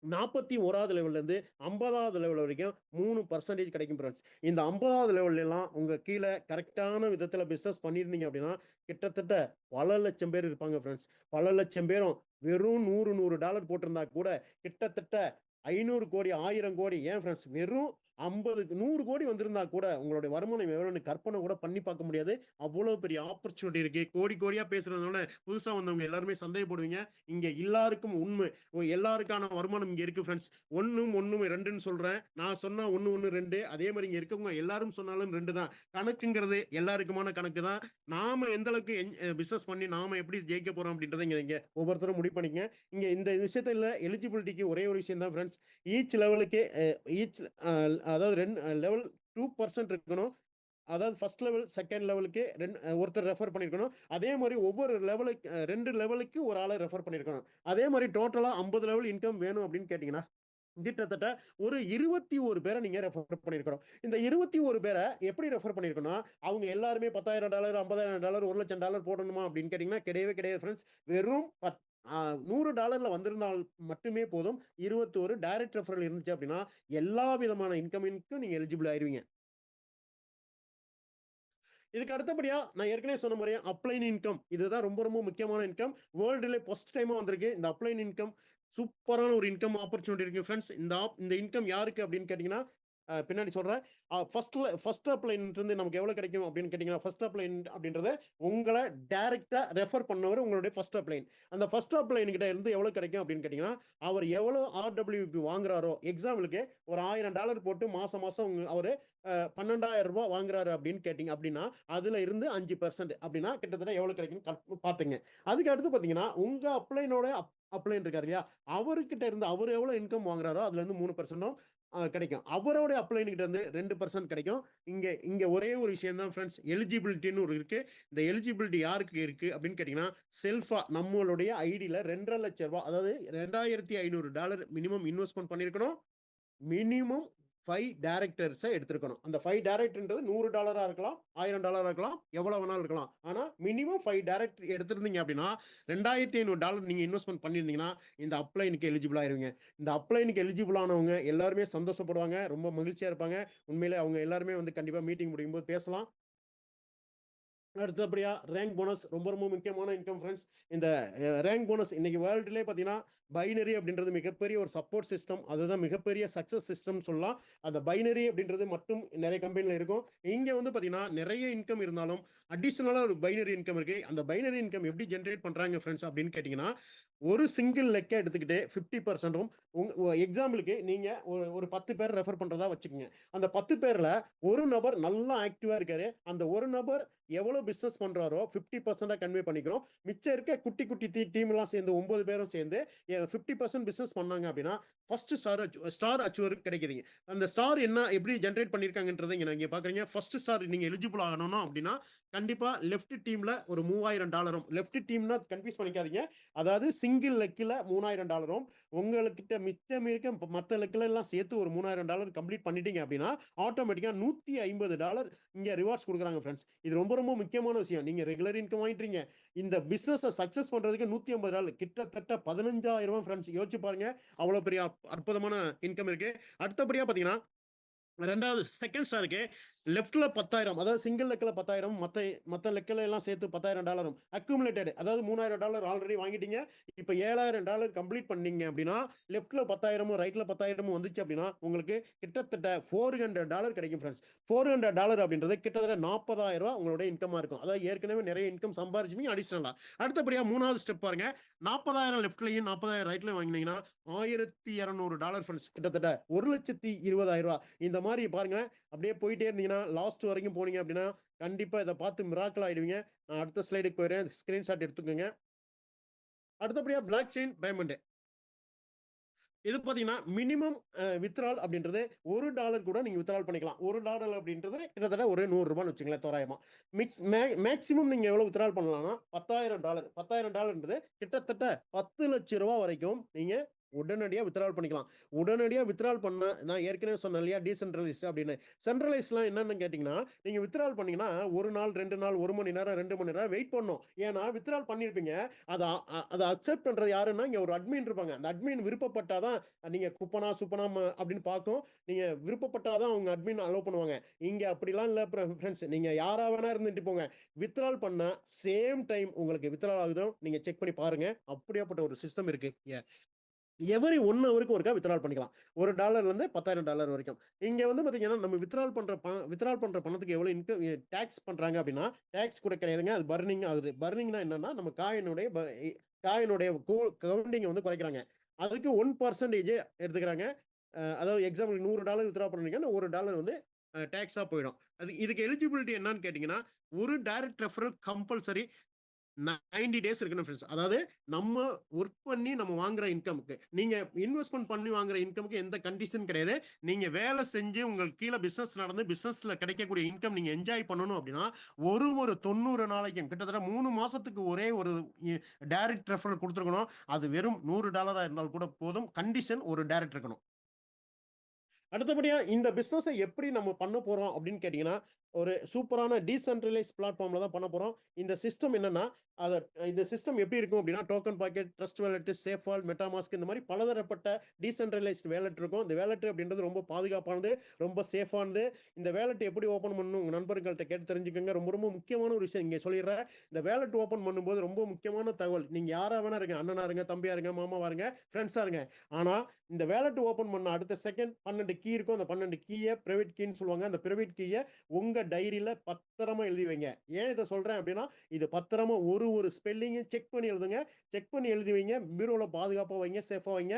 41வது லெவல்ல இருந்து 50வது லெவல் வரைக்கும் 3% கிடைக்கும் ஃப்ரெண்ட்ஸ். இந்த 50வது லெவல்ல எல்லாம் உங்க கீழ கரெக்டான விதத்துல பிசினஸ் பண்ணியிருந்தீங்க அப்படின்னா கிட்டத்தட்ட பல லட்சம் பேர் இருப்பாங்க ஃப்ரெண்ட்ஸ். பல லட்சம் பேரும் வெறும் $100 போட்டிருந்தா கூட கிட்டத்தட்ட 500 கோடி 1000 கோடி, ஏன் ஃப்ரெண்ட்ஸ் வெறும் 100 கோடி வந்திருந்தா கூட உங்களுடைய வருமானம் எவ்வளவுன்னு கற்பனை கூட பண்ணி பார்க்க முடியாது. அவ்வளவு பெரிய ஆப்பர்ச்சுனிட்டி இருக்கு. கோடி கோடியா பேசுறதுனால புதுசா வந்தவங்க எல்லாருமே சந்தேகப்படுவீங்க. இங்க எல்லாருக்கும் உண்மை, எல்லாருக்கான வருமானம் இங்க இருக்கு ஃப்ரெண்ட்ஸ். 1 2ன்னு சொல்றேன். நான் சொன்னா 1 2 அதே மாதிரி இங்க இருக்கவங்க எல்லாரும் சொன்னாலும் 2 தான். கணக்குங்கிறது எல்லாருக்குமான கணக்கு தான். நாம எந்த அளவுக்கு பிசினஸ் பண்ணி நாம எப்படி ஜெயிக்க போறோம் அப்படின்றத இங்க ஒவ்வொருத்தரும் முடிவு பண்ணிக்கங்க. இங்க இந்த விஷயத்துல எலிஜிபிலிட்டிக்கு ஒரே ஒரு விஷயம் தான் ஃப்ரெண்ட்ஸ். ஈச் லெவலுக்கு அதாவது லெவல் 2% இருக்கணும். அதாவது ஃபர்ஸ்ட் லெவல் செகண்ட் லெவலுக்கு ஒருத்தர் ரெஃபர் பண்ணியிருக்கணும். அதே மாதிரி ஒவ்வொரு லெவலுக்கு 2 லெவலுக்கு ஒரு ஆளை ரெஃபர் பண்ணியிருக்கணும். அதே மாதிரி டோட்டலா 50 லெவல் இன்கம் வேணும் அப்படின்னு கேட்டீங்கன்னா கிட்டத்தட்ட ஒரு 21 பேரை நீங்க ரெஃபர் பண்ணியிருக்கணும். இந்த 21 பேரை எப்படி ரெஃபர் பண்ணியிருக்கணும்? அவங்க எல்லாருமே $10,000 $50,000 $1,00,000 போடணுமா அப்படின்னு கேட்டீங்கன்னா கிடையவே கிடையாது ஃப்ரெண்ட்ஸ். வெறும் $100 வந்திருந்தால் மட்டுமே போதும். 21 டைரக்ட் ரெஃபரல் இருந்துச்சு அப்படின்னா எல்லா விதமான இன்கமிங்க்கும் நீங்க எலிஜிபிள் ஆயிருவீங்க. இதுக்கு அடுத்தபடியா நான் ஏற்கனவே சொன்ன மாதிரியே அப்ளைன் இன்கம், இதுதான் ரொம்ப ரொம்ப முக்கியமான இன்கம். வேர்ல்டுல ஃபர்ஸ்ட் டைமா வந்திருக்கு இந்த அப்ளைன் இன்கம். சூப்பரான ஒரு இன்கம் ஆப்பர்ச்சுனிட்டி இருக்கு ஃப்ரெண்ட்ஸ். இந்த இன்கம் யாருக்கு அப்படின்னு கேட்டீங்கன்னா பின்னாடி சொல்றேன். ஃபர்ஸ்ட் அப்ளைன் இருந்து நமக்கு எவ்வளவு கிடைக்கும் அப்படின்னு கேட்டீங்கன்னா ஃபர்ஸ்ட் அப்ளைன் அப்படின்றது உங்களை டைரக்டா ரெஃபர் பண்ணவர் உங்களுடைய ஃபர்ஸ்ட் அப்ளைன். அந்த ஃபர்ஸ்ட் அப்ளைன் கிட்ட இருந்து எவ்வளவு கிடைக்கும் அப்படின்னு கேட்டீங்கன்னா அவர் எவ்வளவு RWP வாங்குறாரோ, எக்ஸாம்பிளுக்கு ஒரு $1,000 போட்டு மாசம் மாசம் அவரு $12,000 வாங்குறாரு அப்படின்னு கேட்டீங்க அப்படின்னா அதுல இருந்து 5% அப்படின்னா கிட்டத்தட்ட எவ்வளவு கிடைக்கும் பாத்துங்க. அதுக்கு அடுத்து பாத்தீங்கன்னா உங்க அப்ளைனோட அப்ளைன் இருக்காரு இல்லையா, அவர்கிட்ட இருந்து அவர் எவ்வளவு இன்கம் வாங்குறாரோ அதுல இருந்து 3% கிடைக்கும். அவரோட அப்ளைன் கிட்ட இருந்து 2% கிடைக்கும். இங்க ஒரே ஒரு விஷயம் தான் ஃப்ரெண்ட்ஸ், எலிஜிபிலிட்டின்னு ஒரு இருக்கு. இந்த எலிஜிபிலிட்டி யாருக்கு இருக்கு அப்படின்னு கேட்டீங்கன்னா செல்ஃபா நம்மளுடைய ஐடியில $2,50,000 அதாவது $2,500 மினிமம் இன்வெஸ்ட்மெண்ட் பண்ணிருக்கணும். மினிமம் 5 டைரக்டர்ஸை எடுத்திருக்கணும். அந்த 5 டைரக்டர்ன்றது $100 இருக்கலாம், $1,000 இருக்கலாம், எவ்வளவு வேணாலும் இருக்கலாம். ஆனா மினிமம் 5 டைரக்டர் எடுத்திருந்தீங்க அப்படின்னா $2,500 நீங்க இன்வெஸ்ட்மெண்ட் பண்ணியிருந்தீங்கன்னா இந்த அப்ளைனுக்கு எலிஜிபிள் ஆயிருவீங்க. இந்த அப்ளைனுக்கு எலிஜிபிள் ஆனவங்க எல்லாருமே சந்தோஷப்படுவாங்க, ரொம்ப மகிழ்ச்சியா இருப்பாங்க. உண்மையிலே அவங்க எல்லாருமே வந்து கண்டிப்பா மீட்டிங் முடியும் போது பேசலாம். அடுத்தபடியா ரேங்க் போனஸ் ரொம்ப ரொம்ப முக்கியமான இன்கம் ஃப்ரெண்ட்ஸ். இந்த ரேங்க் போனஸ் இன்னைக்கு வேர்ல்டுலேயே பார்த்தீங்கன்னா பைனரி அப்படின்றது மிகப்பெரிய ஒரு சப்போர்ட் சிஸ்டம். அதுதான் மிகப்பெரிய சக்ஸஸ் சிஸ்டம் சொல்லலாம். அந்த பைனரி அப்படின்றது மட்டும் நிறைய கம்பெனியில் இருக்கும். இங்கே வந்து பார்த்தீங்கன்னா நிறைய இன்கம் இருந்தாலும் அடிஷ்னலாக ஒரு பைனரி இன்கம் இருக்குது. அந்த பைனரி இன்கம் எப்படி ஜென்ரேட் பண்ணுறாங்க ஃப்ரெண்ட்ஸ் அப்படின்னு கேட்டிங்கன்னா, ஒரு சிங்கிள் லெக்கை எடுத்துக்கிட்டு 50%ம் எக்ஸாம்பிளுக்கு நீங்கள் ஒரு 10 பேர் ரெஃபர் பண்ணுறதா வச்சுக்கோங்க. அந்த 10 பேரில் ஒரு நபர் நல்லா ஆக்டிவாக இருக்காரு. அந்த ஒரு நபர் எவ்வளோ பிஸ்னஸ் பண்ணுறாரோ 50% கன்வே பண்ணிக்கிறோம். மிச்சம் இருக்க குட்டி குட்டி டீம்லாம் சேர்ந்து 9 பேரும் சேர்ந்து 50% பிஸ்னஸ் பண்ணாங்க அப்படின்னா ஃபர்ஸ்ட் ஸ்டார் அச்சீவர் கிடைக்குதுங்க. அந்த ஸ்டார் என்ன எப்படி ஜென்ரேட் பண்ணியிருக்காங்கன்றதை இங்கே பார்க்குறீங்க. ஃபர்ஸ்ட் ஸ்டார் நீங்கள் எலிஜிபிள் ஆகணும் அப்படின்னா கண்டிப்பாக லெஃப்ட் டீமில் ஒரு $3000. லெஃப்ட் டீம்னா கன்ஃபியூஸ் பண்ணிக்காதீங்க. அதாவது சிங்கிள் லெக்கில் $3000. உங்கள்கிட்ட மிச்சம் இருக்க மற்ற லெக்கில் எல்லாம் சேர்த்து ஒரு $3000 கம்ப்ளீட் பண்ணிட்டீங்க அப்படின்னா ஆட்டோமேட்டிக்காக $150 இங்கே ரிவார்ட்ஸ் கொடுக்குறாங்க ஃப்ரெண்ட்ஸ். இது ரொம்ப ரொம்ப முக்கியமான விஷயம். நீங்கள் ரெகுலர் இன்கம் வாங்கிட்டீங்க. இந்த பிஸ்னஸை சக்ஸஸ் பண்ணுறதுக்கு $150 கிட்டத்தட்ட 15,000 ஃப்ரெண்ட்ஸ். யோசிச்சு பாருங்க, அவ்வளோ பெரிய அற்புதமான இன்கம் இருக்கு. அடுத்தபடியாக பார்த்தீங்கன்னா ரெண்டாவது செகண்ட் ஸ்டாருக்கு லெஃப்ட்ல 10,000, அதாவது சிங்கிள் லெக்கில் 10,000, மற்ற லெக்கில் எல்லாம் சேர்த்து $10,000 அக்யூமுலேட்டட். அதாவது $3,000 ஆல்ரெடி வாங்கிட்டீங்க. இப்போ $7,000 கம்ப்ளீட் பண்ணீங்க அப்படின்னா லெஃப்ட்ல 10,000 ரைட்ல 10,000 வந்துச்சு அப்படின்னா உங்களுக்கு கிட்டத்தட்ட $400 கிடைக்கும் ஃப்ரெண்ட்ஸ். $400 அப்படின்றது கிட்டத்தட்ட $40,000 உங்களோட இன்கமாக இருக்கும். அதாவது ஏற்கனவே நிறைய இன்கம் சம்பாரிச்சுப்பீங்க அடிஷ்னலாக. அடுத்தபடியாக மூணாவது ஸ்டெப் பாருங்க. 40,000 லெஃப்ட்லையும் 40,000 ரைட்லையும் வாங்கினீங்கன்னா $1,200 ஃப்ரெண்ட்ஸ். கிட்டத்தட்ட $1,20,000. இந்த மாதிரி பாருங்க, அப்படியே போயிட்டே இருந்தீங்கன்னா லாஸ்ட் வரைக்கும் போனீங்க அப்படின்னா கண்டிப்பா இதை பார்த்து மிராக்கிள் ஆயிடுவீங்க. நான் அடுத்த ஸ்லைடுக்கு போயிடுறேன். ஸ்கிரீன்ஷாட் எடுத்துக்கோங்க. அடுத்தபடியா பிளாக் செயின் பேமெண்ட். இது பார்த்தீங்கன்னா மினிமம் வித்ரால் அப்படின்றது $1 கூட நீங்கள் வித்ரால் பண்ணிக்கலாம். $1 அப்படின்றது கிட்டத்தட்ட ஒரு $100 வச்சுங்களேன் தோராயமாக. மேக்ஸிமம் நீங்கள் எவ்வளோ வித்ரால் பண்ணலாம்னா $10,000. $10,000ன்றது கிட்டத்தட்ட ₹10,00,000 வரைக்கும் நீங்கள் உடனடியாக வித்ரால் பண்ணிக்கலாம். உடனடியாக வித்ரால் பண்ண நான் ஏற்கனவே சொன்னேன் இல்லையா டீசென்ட்ரலைஸ்ட் அப்படின்னு. சென்ட்ரலைஸ்லாம் என்னன்னு கேட்டிங்கன்னா, நீங்கள் வித்ரால் பண்ணீங்கன்னா 1 நாள் 2 நாள் 1 மணி நேரம் 2 மணி நேரம் வெயிட் பண்ணணும். ஏன்னா வித்ரால் பண்ணியிருப்பீங்க. அதை அக்செப்ட் பண்ணுறது யாருன்னா இங்கே ஒரு அட்மின் இருப்பாங்க. அந்த அட்மின் விருப்பப்பட்டாதான் நீங்கள் குப்பனா சுப்பனா அப்படின்னு பார்க்கும். நீங்கள் விருப்பப்பட்டாதான் அவங்க அட்மின் அலோவ் பண்ணுவாங்க. இங்கே அப்படிலாம் இல்லை ஃப்ரெண்ட்ஸ். நீங்கள் யாராக வேணா இருந்துட்டு போங்க. வித்ரால் பண்ண சேம் டைம் உங்களுக்கு வித்ரால் ஆகுதோ நீங்கள் செக் பண்ணி பாருங்க. அப்படியாப்பட்ட ஒரு சிஸ்டம் இருக்கு. எவரி 1 ஹவருக்கு ஒருக்கா வித்ரால் பண்ணிக்கலாம். $1 $10,000 வரைக்கும். இங்கே வந்து பார்த்தீங்கன்னா நம்ம வித்ரால் பண்ணுற பணத்துக்கு எவ்வளோ இன்கம் டேக்ஸ் பண்ணுறாங்க அப்படின்னா டேக்ஸ் கூட கிடையாதுங்க. அது பர்னிங் ஆகுது. பர்னிங்னா என்னன்னா நம்ம காயினுடைய கவுண்டிங்கை வந்து குறைக்கிறாங்க. அதுக்கு 1% எடுத்துக்கிறாங்க. அதாவது எக்ஸாம்பிள் $100 வித்ரா பண்ணுறீங்கன்னா $1 வந்து டேக்ஸாக போயிடும். இதுக்கு எலிஜிபிலிட்டி என்னன்னு கேட்டிங்கன்னா, ஒரு டைரக்ட் ரெஃபரல் கம்பல்சரி 90 டேஸ் இருக்கணும் ஃப்ரெண்ட்ஸ். அதாவது நம்ம ஒர்க் பண்ணி நம்ம வாங்குற இன்கமுக்கு, நீங்க இன்வெஸ்ட்மெண்ட் பண்ணி வாங்குற இன்கமுக்கு எந்த கண்டிஷன் கிடையாது. நீங்க வேலை செஞ்சு உங்களுக்கு கீழே பிசினஸ் நடந்து பிசினஸ்ல கிடைக்கக்கூடிய இன்கம் நீங்க என்ஜாய் பண்ணணும் அப்படின்னா ஒரு 90 நாளைக்கும் கிட்டத்தட்ட 3 மாசத்துக்கு ஒரே ஒரு டைரக்ட் ரெஃபரல் கொடுத்துருக்கணும். அது வெறும் $100 இருந்தால் கூட போதும். கண்டிஷன் ஒரு டைரக்ட் இருக்கணும். அடுத்தபடியா இந்த பிசினஸை எப்படி நம்ம பண்ண போறோம் அப்படின்னு கேட்டீங்கன்னா, ஒரு சூப்பரான டீசென்ட்ரலைஸ் பிளாட்ஃபார்ம்ல தான் பண்ண போறோம். இந்த சிஸ்டம் என்னன்னா, இந்த சிஸ்டம் எப்படி இருக்கும் அப்படின்னா, token pocket, trust wallet, safe wall, MetaMask இந்த மாதிரி பலதரப்பட்ட டீசென்ட்ரலைஸ்ட் வேலெட் இருக்கும். இந்த வேலெட் அப்படின்றது ரொம்ப பாதுகாப்பானது, ரொம்ப சேஃபானது. இந்த வேலெட் எப்படி ஓப்பன் பண்ணணும் உங்க நண்பர்கள்ட்ட கேட்டு தெரிஞ்சுக்கோங்க. ரொம்ப ரொம்ப முக்கியமான ஒரு விஷயம் இங்கே சொல்லிடுறேன். இந்த வேலெட் ஓப்பன் பண்ணும்போது ரொம்ப முக்கியமான தகவல். நீங்க யாரா வேணா இருங்க, அண்ணனா இருங்க, தம்பியா இருங்க, மாமாவா இருங்க, ஃப்ரெண்ட்ஸா இருங்க. ஆனா இந்த வேலெட் ஓப்பன் பண்ண அடுத்த செகண்ட் 12 கீ இருக்கும். அந்த 12 கீயை பிரைவேட் கீன்னு சொல்லுவாங்க. அந்த பிரைவேட் கீயை உங்க டைரியில பத்திரமா எழுதி வைங்க. ஏன் இதை சொல்றேன் அப்படின்னா, இது பத்திரமா ஒரு ஸ்பெல்லிங்கும் செக் பண்ணி எழுதுங்க. செக் பண்ணி எழுதி வைங்க. பீரோல பாதுகாப்பாக வைங்க, சேஃபாக வைங்க.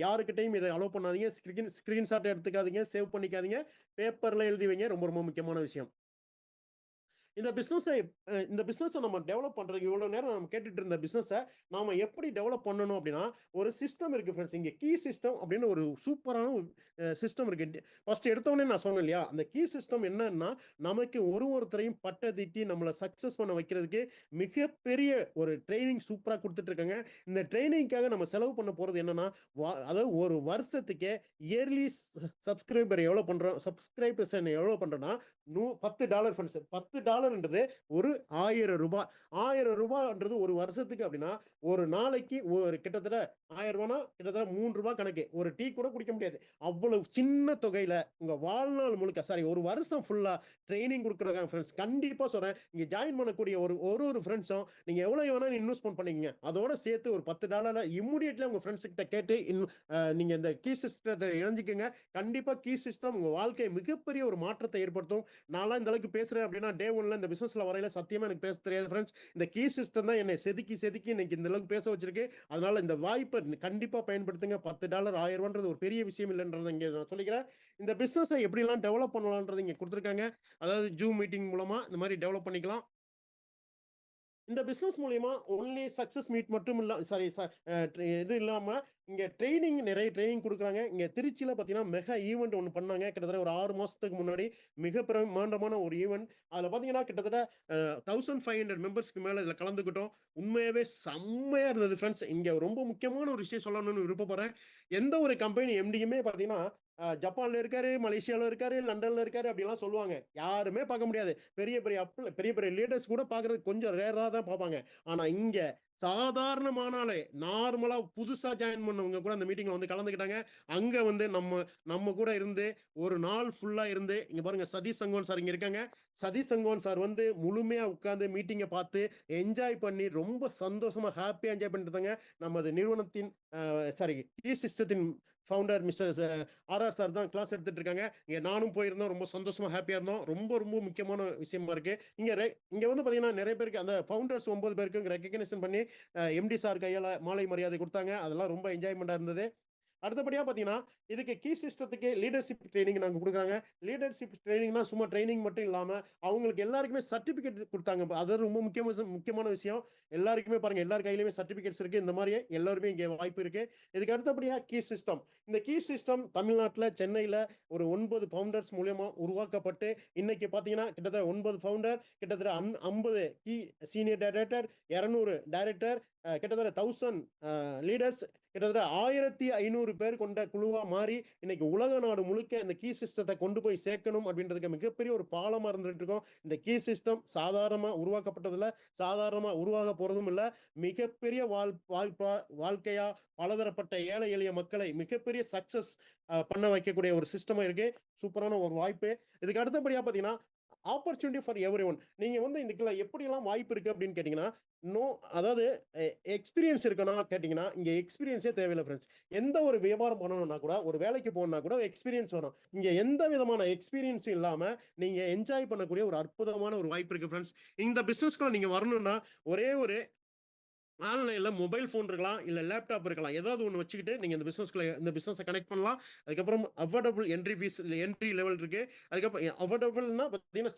யாருக்கிட்டையும் இதை அலோவ் பண்ணாதீங்க. ஸ்கிரீன்ஷாட் எடுத்துக்காதீங்க, சேவ் பண்ணிக்காதீங்க. பேப்பர்ல எழுதி வைங்க. ரொம்ப ரொம்ப முக்கியமான விஷயம். இந்த பிஸ்னஸை நம்ம டெவலப் பண்ணுறதுக்கு இவ்வளோ நேரம் நம்ம கேட்டுட்டு இருந்த பிஸ்னஸை நாம் எப்படி டெவலப் பண்ணணும் அப்படின்னா, ஒரு சிஸ்டம் இருக்குது ஃப்ரெண்ட்ஸ். இங்கே கீ சிஸ்டம் அப்படின்னு ஒரு சூப்பரான சிஸ்டம் இருக்குது. ஃபர்ஸ்ட் எடுத்தோடனே நான் சொன்னேன் இல்லையா, அந்த கீ சிஸ்டம் என்னன்னா நமக்கு ஒருத்தரையும் பட்டை நம்மளை சக்ஸஸ் பண்ண வைக்கிறதுக்கு மிகப்பெரிய ஒரு ட்ரைனிங் சூப்பராக கொடுத்துட்டு இருக்காங்க. இந்த ட்ரைனிங்காக நம்ம செலவு பண்ண போகிறது என்னன்னா, அதாவது ஒரு வருஷத்துக்கு இயர்லி சப்ஸ்கிரைபர் எவ்வளோ பண்ணுறோம், சப்ஸ்கிரைபர்ஸ் எவ்வளோ பண்ணுறோன்னா $10 ஃப்ரெண்ட்ஸ். $10 $10,000ன்றது ஒரு ரூ. 1000 ஒரு வருஷத்துக்கு அப்படின்னா ஒரு நாளைக்கு ஒரு கிட்டத்தட்ட ரூ. 1000 கிட்டத்தட்ட ரூ. 3 கணக்கு. ஒரு டீ கூட குடிக்க முடியாது. அவ்வளவு சின்ன தொகையில உங்க வாழ்நாள் முழுக்க ஒரு வருஷம் ஃபுல்லா ட்ரைனிங் கொடுக்குறாங்க ஃப்ரெண்ட்ஸ். கண்டிப்பா சொல்றேன், இங்க ஜாயின் பண்ணக்கூடிய ஒரு ஃப்ரெண்ட்ஸும் நீங்க எவ்வளவு வேணாலும் இன்வெஸ்ட்மெண்ட் பண்ணீங்க, அதோட சேர்த்து ஒரு $10 இம்மிடியேட்லி உங்க ஃப்ரெண்ட்ஸ் கிட்ட கேட்டு நீங்க இந்த கீ சிஸ்டத்தை இணைஞ்சிக்கங்க. கண்டிப்பா கீ சிஸ்டம் உங்க வாழ்க்கை மிகப்பெரிய ஒரு மாற்றத்தை ஏற்படுத்தும். நான்லாம் இந்த அளவுக்கு பேசுறேன் அப்படின்னா டே ஒன்ல இந்த பிசினஸ்ல வரையில சத்தியமா எனக்கு பேச தெரியாது ஃப்ரெண்ட்ஸ். இந்த கீ சிஸ்டம் தான் என்னை செதுக்கி செதுக்கி இன்னைக்கு இந்த அளவுக்கு பேச வச்சிருக்கு. அதனால இந்த வாய்ப்பை கண்டிப்பா பயன்படுத்துங்க. $10 $1000 ஒரு பெரிய விஷயம் இல்லைன்றதை இங்க நான் சொல்லிக்கிறேன். இந்த பிசினஸை எப்படிலாம் டெவலப் பண்ணலாம்ன்றது இங்க கொடுத்துருக்காங்க. அதாவது ஜூம் மீட்டிங் மூலமா இந்த மாதிரி டெவலப் பண்ணிக்கலாம். இந்த பிசினஸ் மூலியமா ஒன்லி சக்சஸ் மீட் மட்டும் இல்ல, சாரி இது இல்லாம இங்க நிறைய ட்ரைனிங் கொடுக்குறாங்க. இங்க திருச்சியில பாத்தீங்கன்னா மெகா ஈவெண்ட் ஒன்று பண்ணாங்க. கிட்டத்தட்ட ஒரு 6 மாசத்துக்கு முன்னாடி மிக பிரமாண்டமான ஒரு ஈவெண்ட். அதுல பாத்தீங்கன்னா கிட்டத்தட்ட 1500 மெம்பர்ஸ்க்கு மேல இதுல கலந்துக்கிட்டோம். உண்மையாவே செம்மையா இருந்தது ஃப்ரெண்ட்ஸ். இங்க ரொம்ப முக்கியமான ஒரு விஷயம் சொல்லணும்னு விருப்பப்படுறேன். எந்த ஒரு கம்பெனி எம்டியுமே பாத்தீங்கன்னா ஜப்பான்ல இருக்காரு, மலேசியால இருக்காரு, லண்டன்ல இருக்காரு அப்படிலாம் சொல்லுவாங்க. யாருமே பார்க்க முடியாது. பெரிய பெரிய லீடர்ஸ் கூட பார்க்கறது கொஞ்சம் ரேரா தான் பார்ப்பாங்க. ஆனா இங்க சாதாரணமான ஆளே நார்மலா புதுசா ஜாயின் பண்ணவங்க கூட அந்த மீட்டிங்ல வந்து கலந்துக்கிட்டாங்க. அங்க வந்து நம்ம கூட இருந்து ஒரு நாள் ஃபுல்லா இருந்து இங்க பாருங்க சதீஷ் சங்கோன் சார் இங்க இருக்காங்க. சதீஷ் சங்கோன் சார் வந்து முழுமையா உட்கார்ந்து மீட்டிங்கை பார்த்து என்ஜாய் பண்ணி ரொம்ப சந்தோஷமா ஹாப்பியா என்ஜாய் பண்ணிட்டு இருந்தாங்க. நமது நிறுவனத்தின் கீ சிஸ்டத்தின் ஃபவுண்டர் மிஸ்டர் ஆர்ஆர் சார் தான் கிளாஸ் எடுத்துட்டு இருக்காங்க. இங்க நானும் போயிருந்தோம். ரொம்ப சந்தோஷமா ஹாப்பியா இருந்தோம். ரொம்ப ரொம்ப முக்கியமான விஷயமா இருக்கு. இங்க வந்து பாத்தீங்கன்னா நிறைய பேருக்கு அந்த ஃபவுண்டர்ஸ் 9 பேருக்கு ரெகக்னிஷன் பண்ணி எம்டி சார் கையால மாலை மரியாதை கொடுத்தாங்க. அதெல்லாம் ரொம்ப என்ஜாய்மெண்டா இருந்தது. அடுத்தபடியா பாத்தீங்கன்னா இதுக்கு கீ சிஸ்டத்துக்கு லீடர்ஷிப் ட்ரைனிங் நாங்க கொடுக்குறாங்க. லீடர்ஷிப் ட்ரைனிங்னா சும்மா ட்ரைனிங் மட்டும் இல்லாம அவங்களுக்கு எல்லாருக்குமே சர்டிபிகேட் கொடுத்தாங்க. அது ரொம்ப முக்கியமான விஷயம். எல்லாருக்குமே பாருங்க, எல்லார் கையிலுமே சர்டிபிகேட்ஸ் இருக்கு. இந்த மாதிரி எல்லாருமே இங்க வாய்ப்பு இருக்கு. இதுக்கு அடுத்தபடியா கீ சிஸ்டம். இந்த கீ சிஸ்டம் தமிழ்நாட்டில் சென்னையில ஒரு 9 ஃபவுண்டர்ஸ் மூலியமா உருவாக்கப்பட்டு இன்னைக்கு பாத்தீங்கன்னா கிட்டத்தட்ட 9 ஃபவுண்டர், கிட்டத்தட்ட 50 கீ சீனியர் டைரக்டர், 200 டைரக்டர், கிட்டத்தட்ட 1000 லீடர்ஸ், கிட்டத்தட்ட 1500 பேர் கொண்ட குழுவா மாறி இன்னைக்கு உலக நாடு முழுக்க இந்த கீ சிஸ்டத்தை கொண்டு போய் சேர்க்கணும் அப்படின்றதுக்கு மிகப்பெரிய ஒரு பாலமா இருந்துட்டு இருக்கோம். இந்த கீ சிஸ்டம் சாதாரணமா உருவாக்கப்பட்டதில்ல, சாதாரணமா உருவாக போறதும் இல்ல. மிகப்பெரிய வாழ்க்கையா பலதரப்பட்ட ஏழை எளிய மக்களை மிகப்பெரிய சக்சஸ் பண்ண வைக்கக்கூடிய ஒரு சிஸ்டமா இருக்கு. சூப்பரான ஒரு வாய்ப்பு. இதுக்கு அடுத்தபடியா பாத்தீங்கன்னா ஆப்பர்ச்சுனிட்டி ஃபார் எவ்ரி ஒன். நீங்க வந்து இதுக்குள்ள எப்படியெல்லாம் வாய்ப்பு இருக்கு அப்படின்னு கேட்டீங்கன்னா, அதாவது எக்ஸ்பீரியன்ஸ் இருக்கணும் கேட்டீங்கன்னா இங்க எக்ஸ்பீரியன்ஸே தேவையில்லை ஃப்ரெண்ட்ஸ். எந்த ஒரு வியாபாரம் பண்ணணும்னா கூட, ஒரு வேலைக்கு போகணும்னா கூட எக்ஸ்பீரியன்ஸ் வரும். இங்க எந்த விதமான எக்ஸ்பீரியன்ஸும் இல்லாம நீங்க என்ஜாய் பண்ணக்கூடிய ஒரு அற்புதமான ஒரு வாய்ப்பு இருக்கு ஃப்ரெண்ட்ஸ். இந்த பிசினஸ்க்குள்ள நீங்க வரணும்னா ஒரே ஒரு ஆன்லைன்ல மொபைல் ஃபோன் இருக்கலாம், இல்ல லேப்டாப் இருக்கலாம். ஏதாவது ஒண்ணு வச்சுக்கிட்டு நீங்க இந்த பிசினஸ கனெக்ட் பண்ணலாம். அதுக்கப்புறம் அஃபோர்டபிள் என்ட்ரி லெவல் இருக்கு. அதுக்கப்புறம் அஃபோர்டபிள்னா பார்த்தீங்கன்னா,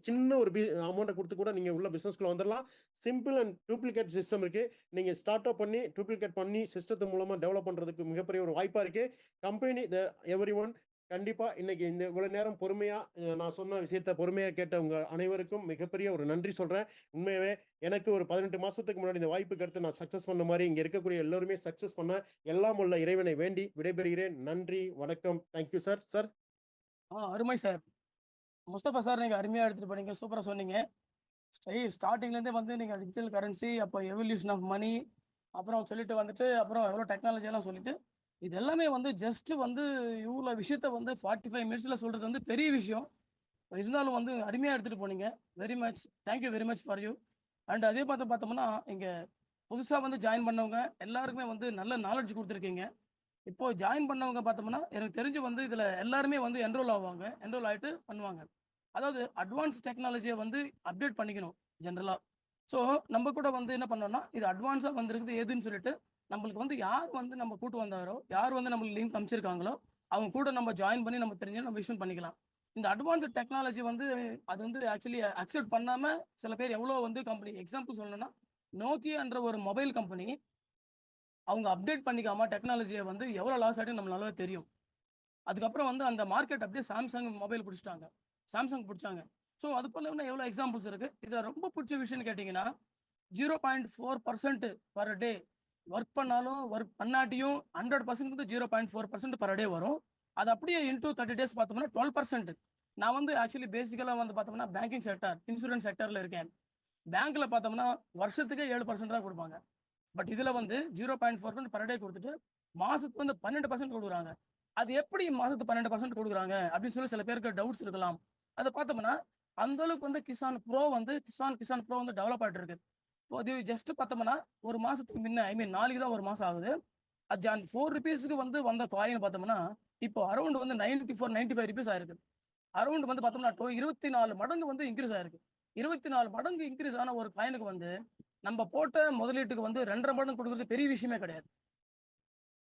சின்ன ஒரு அமௌண்ட்ட குடுத்து கூட நீங்க உள்ள பிசினஸ்க்குள்ள வந்துரலாம். சிம்பிள் அண்ட் டூப்ளிகேட் சிஸ்டம் இருக்கு. நீங்க ஸ்டார்ட் அப் பண்ணி, டூப்ளிகேட் பண்ணி சிஸ்டத்து மூலமா டெவலப் பண்றதுக்கு மிகப்பெரிய ஒரு வாய்ப்பா இருக்கு. கம்பெனி எவரிஒன் கண்டிப்பா இன்னைக்கு இந்த இவ்வளவு நேரம் பொறுமையா நான் சொன்ன விஷயத்த பொறுமையா கேட்ட உங்க அனைவருக்கும் மிகப்பெரிய ஒரு நன்றி சொல்றேன். உண்மையாவே எனக்கு ஒரு 18 மாசத்துக்கு முன்னாடி இந்த வாய்ப்புக்கு அடுத்து நான் சக்சஸ் பண்ண மாதிரி இங்க இருக்கக்கூடிய எல்லாருமே சக்சஸ் பண்ண எல்லாம் உள்ள இறைவனை வேண்டி விடைபெறுகிறேன். நன்றி, வணக்கம். Thank you sir. சார் அருமை சார். முஸ்தபா சார், நீங்க அருமையா எடுத்துட்டு போனீங்க. சூப்பரா சொன்னீங்க. ஸ்டார்டிங்லேருந்தே வந்து நீங்கள் டிஜிட்டல் கரன்சி, அப்போ எவல்யூஷன் ஆஃப் மணி, அப்புறம் சொல்லிட்டு வந்துட்டு அப்புறம் எவ்வளோ டெக்னாலஜியெல்லாம் சொல்லிட்டு இது எல்லாமே வந்து ஜஸ்ட் வந்து இவ்வளோ விஷயத்த வந்து 45 மினிட்ஸில் சொல்கிறது வந்து பெரிய விஷயம். இருந்தாலும் வந்து அருமையாக எடுத்துகிட்டு போனீங்க. Very much thank you very much for you. And அதே பார்த்தோம்னா இங்கே புதுசாக வந்து ஜாயின் பண்ணவங்க எல்லாருக்குமே வந்து நல்ல நாலேஜ் கொடுத்துருக்கீங்க. இப்போ ஜாயின் பண்ணவங்க பார்த்தோம்னா எனக்கு தெரிஞ்சு வந்து இதில் எல்லாருமே வந்து என்ரோல் ஆவாங்க, என்ரோல் ஆகிட்டு பண்ணுவாங்க. அதாவது அட்வான்ஸ் டெக்னாலஜியை வந்து அப்டேட் பண்ணிக்கணும் ஜென்ரலாக. ஸோ நம்ம கூட வந்து என்ன பண்ணோம்னா இது அட்வான்ஸாக வந்துருக்குது எதுன்னு சொல்லிட்டு நம்மளுக்கு வந்து யார் வந்து நம்ம கூட்டு வந்தாரோ, யார் வந்து நம்மளுக்கு லிங்க் அமைச்சிருக்காங்களோ அவங்க கூட நம்ம ஜாயின் பண்ணி நம்ம தெரிஞ்சு நம்ம விஷயம் பண்ணிக்கலாம். இந்த அட்வான்ஸ் டெக்னாலஜி வந்து அது வந்து ஆக்சுவலி அக்செப்ட் பண்ணாமல் சில பேர் எவ்வளோ வந்து கம்பெனி எக்ஸாம்பிள் சொல்லணும்னா நோக்கியான்ற ஒரு மொபைல் கம்பெனி அவங்க அப்டேட் பண்ணிக்காம டெக்னாலஜியை வந்து எவ்வளோ லாஸ் ஆகிட்டு நம்ம நல்லாவே தெரியும். அதுக்கப்புறம் வந்து அந்த மார்க்கெட் அப்படியே சாம்சங் மொபைல் பிடிச்சிட்டாங்க, சாம்சங் பிடிச்சாங்க. ஸோ அது போல இன்னும் எவ்வளோ எக்ஸாம்பிள்ஸ் இருக்குது. இதில் ரொம்ப பிடிச்ச விஷயம்னு கேட்டிங்கன்னா 0.4% பர் டே ஒர்க் பண்ணாலும் ஒர்க் பண்ணாட்டியும் 100% 0.4% பர் டே வரும். அது அப்படியே இன்டூ 30 டேஸ் பார்த்தோம்னா 12%. நான் வந்து ஆக்சுவலி பேசிக்கலாக வந்து பார்த்தோம்னா பேங்கிங் செக்டர், இன்சூரன்ஸ் செக்டரில் இருக்கேன். பேங்க்ல பார்த்தோம்னா வருஷத்துக்கே 7% தான் கொடுப்பாங்க. பட் இதில் வந்து 0.4% பர் டே கொடுத்துட்டு மாசத்துக்கு வந்து 12% கொடுக்குறாங்க. அது எப்படி மாசத்துக்கு 12% கொடுக்குறாங்க அப்படின்னு சொல்லி சில பேருக்கு டவுட்ஸ் இருக்கலாம். அதை பார்த்தோம்னா அந்த அளவுக்கு வந்து கிசான் ப்ரோ வந்து டெவலப் ஆகிட்டு இருக்கு. இப்போ அது ஜஸ்ட் பார்த்தோம்னா ஒரு மாசத்துக்கு முன்ன நாளைக்கு தான் ஒரு மாசம் ஆகுது. அது அந்த 4 ருபீஸ்க்கு வந்து வந்த காயின் பார்த்தோம்னா இப்போ அரௌண்ட் வந்து 94 95 ருபீஸ் ஆயிருக்கு. அரௌண்ட் வந்து பார்த்தோம்னா 24 மடங்கு வந்து இன்க்ரீஸ் ஆயிருக்கு. 24 மடங்கு இன்க்ரீஸ் ஆன ஒரு காயினுக்கு வந்து நம்ம போட்ட முதலீட்டுக்கு வந்து 2.5 மடங்கு கொடுக்குறது பெரிய விஷயமே கிடையாது.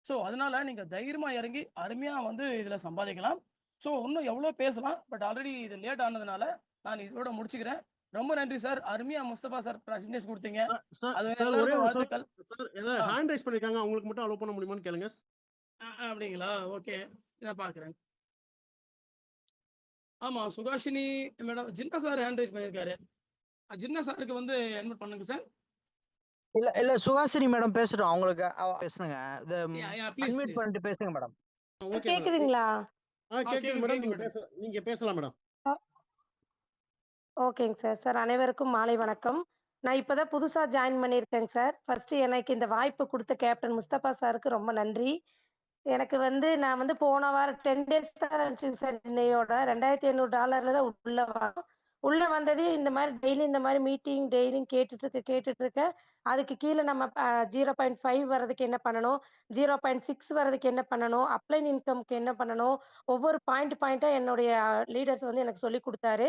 ஸோ அதனால நீங்க தைரியமா இறங்கி அருமையா வந்து இதுல சம்பாதிக்கலாம். ஸோ இன்னும் எவ்வளோ பேசலாம். பட் ஆல்ரெடி இது லேட் ஆனதுனால நான் இதோட முடிச்சுக்கிறேன். ரொம்ப நன்றி சார். அருமையா முஸ்தபா சார் பிரசன்டேஷன் குடுத்தீங்க. சார் அது சார் ஒரே எல்லாருக்கும் ஒரு நிமிஷம். வாழ்த்துக்கள். சார் ஏதாவது ஆ, ஹேண்ட் ரைஸ் பண்ணியிருக்காங்க. அவங்களுக்கு மட்டும் அலோவ் பண்ண முடியுமான்னு கேளுங்க. அப்படிங்களா? ஓகே. நான் பார்க்குறேன். ஆமா, Suhasini madam Jinnah sir hand rice பண்ணியிருக்காரு. ஜின்னா சாருக்கு வந்து இன்வைட் பண்ணுங்க சார். இல்ல இல்ல சுஹாசினி மேடம் பேசட்டும். அவங்களுக்கு பேசுங்க. இது யா, யா, ப்ளீஸ், அன்மியூட் ப்ளீஸ். பண்ணிட்டு பேசுங்க மேடம். Okay madam. கேக்குதுங்களா? கேட்குது மேடம். கேக்குது மேடம். நீங்க பேசலாம் மேடம். அ ஓகேங்க சார். சார் அனைவருக்கும் மாலை வணக்கம். நான் இப்ப தான் புதுசா ஜாயின் பண்ணியிருக்கேங்க சார். ஃபர்ஸ்ட்டு எனக்கு இந்த வாய்ப்பு குடுத்த கேப்டன் முஸ்தபா சாருக்கு ரொம்ப நன்றி. எனக்கு வந்து நான் வந்து போன வாரம் 10 டேஸ் தான் இருந்துச்சுங்க சார் இன்னையோட. $2,800 தான் உள்ள வரும். உள்ள வந்ததே இந்த மாரி டெய்லி இந்த மாரி மீட்டிங் டெய்லியும் கேட்டுட்டு இருக்க. அதுக்கு கீழ நம்ம 0.5 வர்றதுக்கு என்ன பண்ணணும்? 0.6 வர்றதுக்கு என்ன பண்ணணும்? அப்ளைன் இன்கம்க்கு என்ன பண்ணணும்? ஒவ்வொரு பாயிண்ட்டா என்னுடைய லீடர்ஸ் வந்து எனக்கு சொல்லிக் குடுத்தாரு.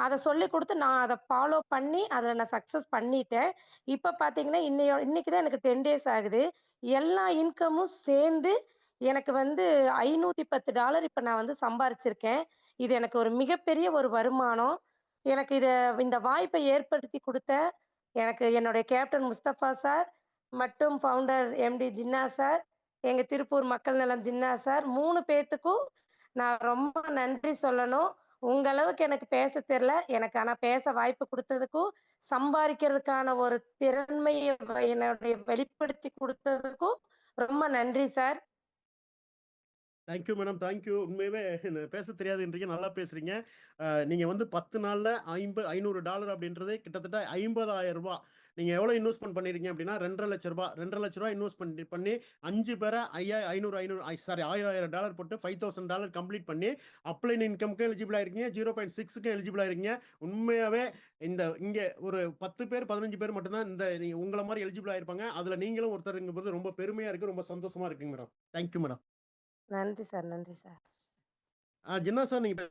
அத சொல்லிக் குடுத்து நான் அத ஃபாலோ பண்ணி அதுல நான் சக்சஸ் பண்ணிட்டேன். இப்ப பார்த்தீங்கன்னா, இன்னைக்கு தான் எனக்கு 10 டேஸ் ஆகுது. எல்லா இன்கமும் சேர்ந்து எனக்கு வந்து $510 இப்ப நான் வந்து சம்பாரிச்சிருக்கேன். இது எனக்கு ஒரு மிகப்பெரிய ஒரு வருமானம். எனக்கு இந்த வாய்ப்பை ஏற்படுத்தி குடுத்த எனக்கு என்னுடைய கேப்டன் முஸ்தபா சார் மற்றும் ஃபவுண்டர் எம்டி ஜின்னா சார், எங்க திருப்பூர் மக்கள் நலம் ஜின்னா சார் 3 பேத்துக்கும் நான் ரொம்ப நன்றி சொல்லணும். உங்க அளவுக்கு எனக்கு பேச தெரியல. எனக்கு ஆனா பேச வாய்ப்பு குடுத்ததுக்கும், சம்பாரிக்கிறதுக்கான ஒரு திறமைய என்னுடைய வெளிப்படுத்தி குடுத்ததுக்கும் ரொம்ப நன்றி சார். Thank you madam. தேங்க்யூ. உண்மையாவே எனக்கு பேச தெரியாதுன்றீங்க. நல்லா பேசுறீங்க. நீங்க வந்து 10 நாள்ல $500 அப்படின்றதே கிட்டத்தட்ட ரூ. 50,000. நீங்க எவ்வளோ இன்வெஸ்ட்மென்ட் பண்ணியிருக்கீங்க அப்படின்னா ரூ. 2,50,000 இன்வெஸ்ட் பண்ணி 5 பேரை 500 $1,000 போட்டு $5,000 கம்ப்ளீட் பண்ணி அப்ளைன் இன்கம்க்கு எலிஜிபிள் ஆயிருக்கீங்க. 0.6க்கு எலிஜிபிள் ஆயிருக்கீங்க. உண்மையாவே இங்க ஒரு 10 பேர் 15 பேர் மட்டும்தான் உங்களை மாதிரி எலிஜிபிள் ஆயிருப்பாங்க. அதுல நீங்களும் ஒருத்தருங்கும்போது ரொம்ப பெருமையா இருக்கு. ரொம்ப சந்தோஷமா இருக்குங்க மேடம். Thank you madam. நன்றி சார், நன்றி சார். ஜின்னா சார் நீங்க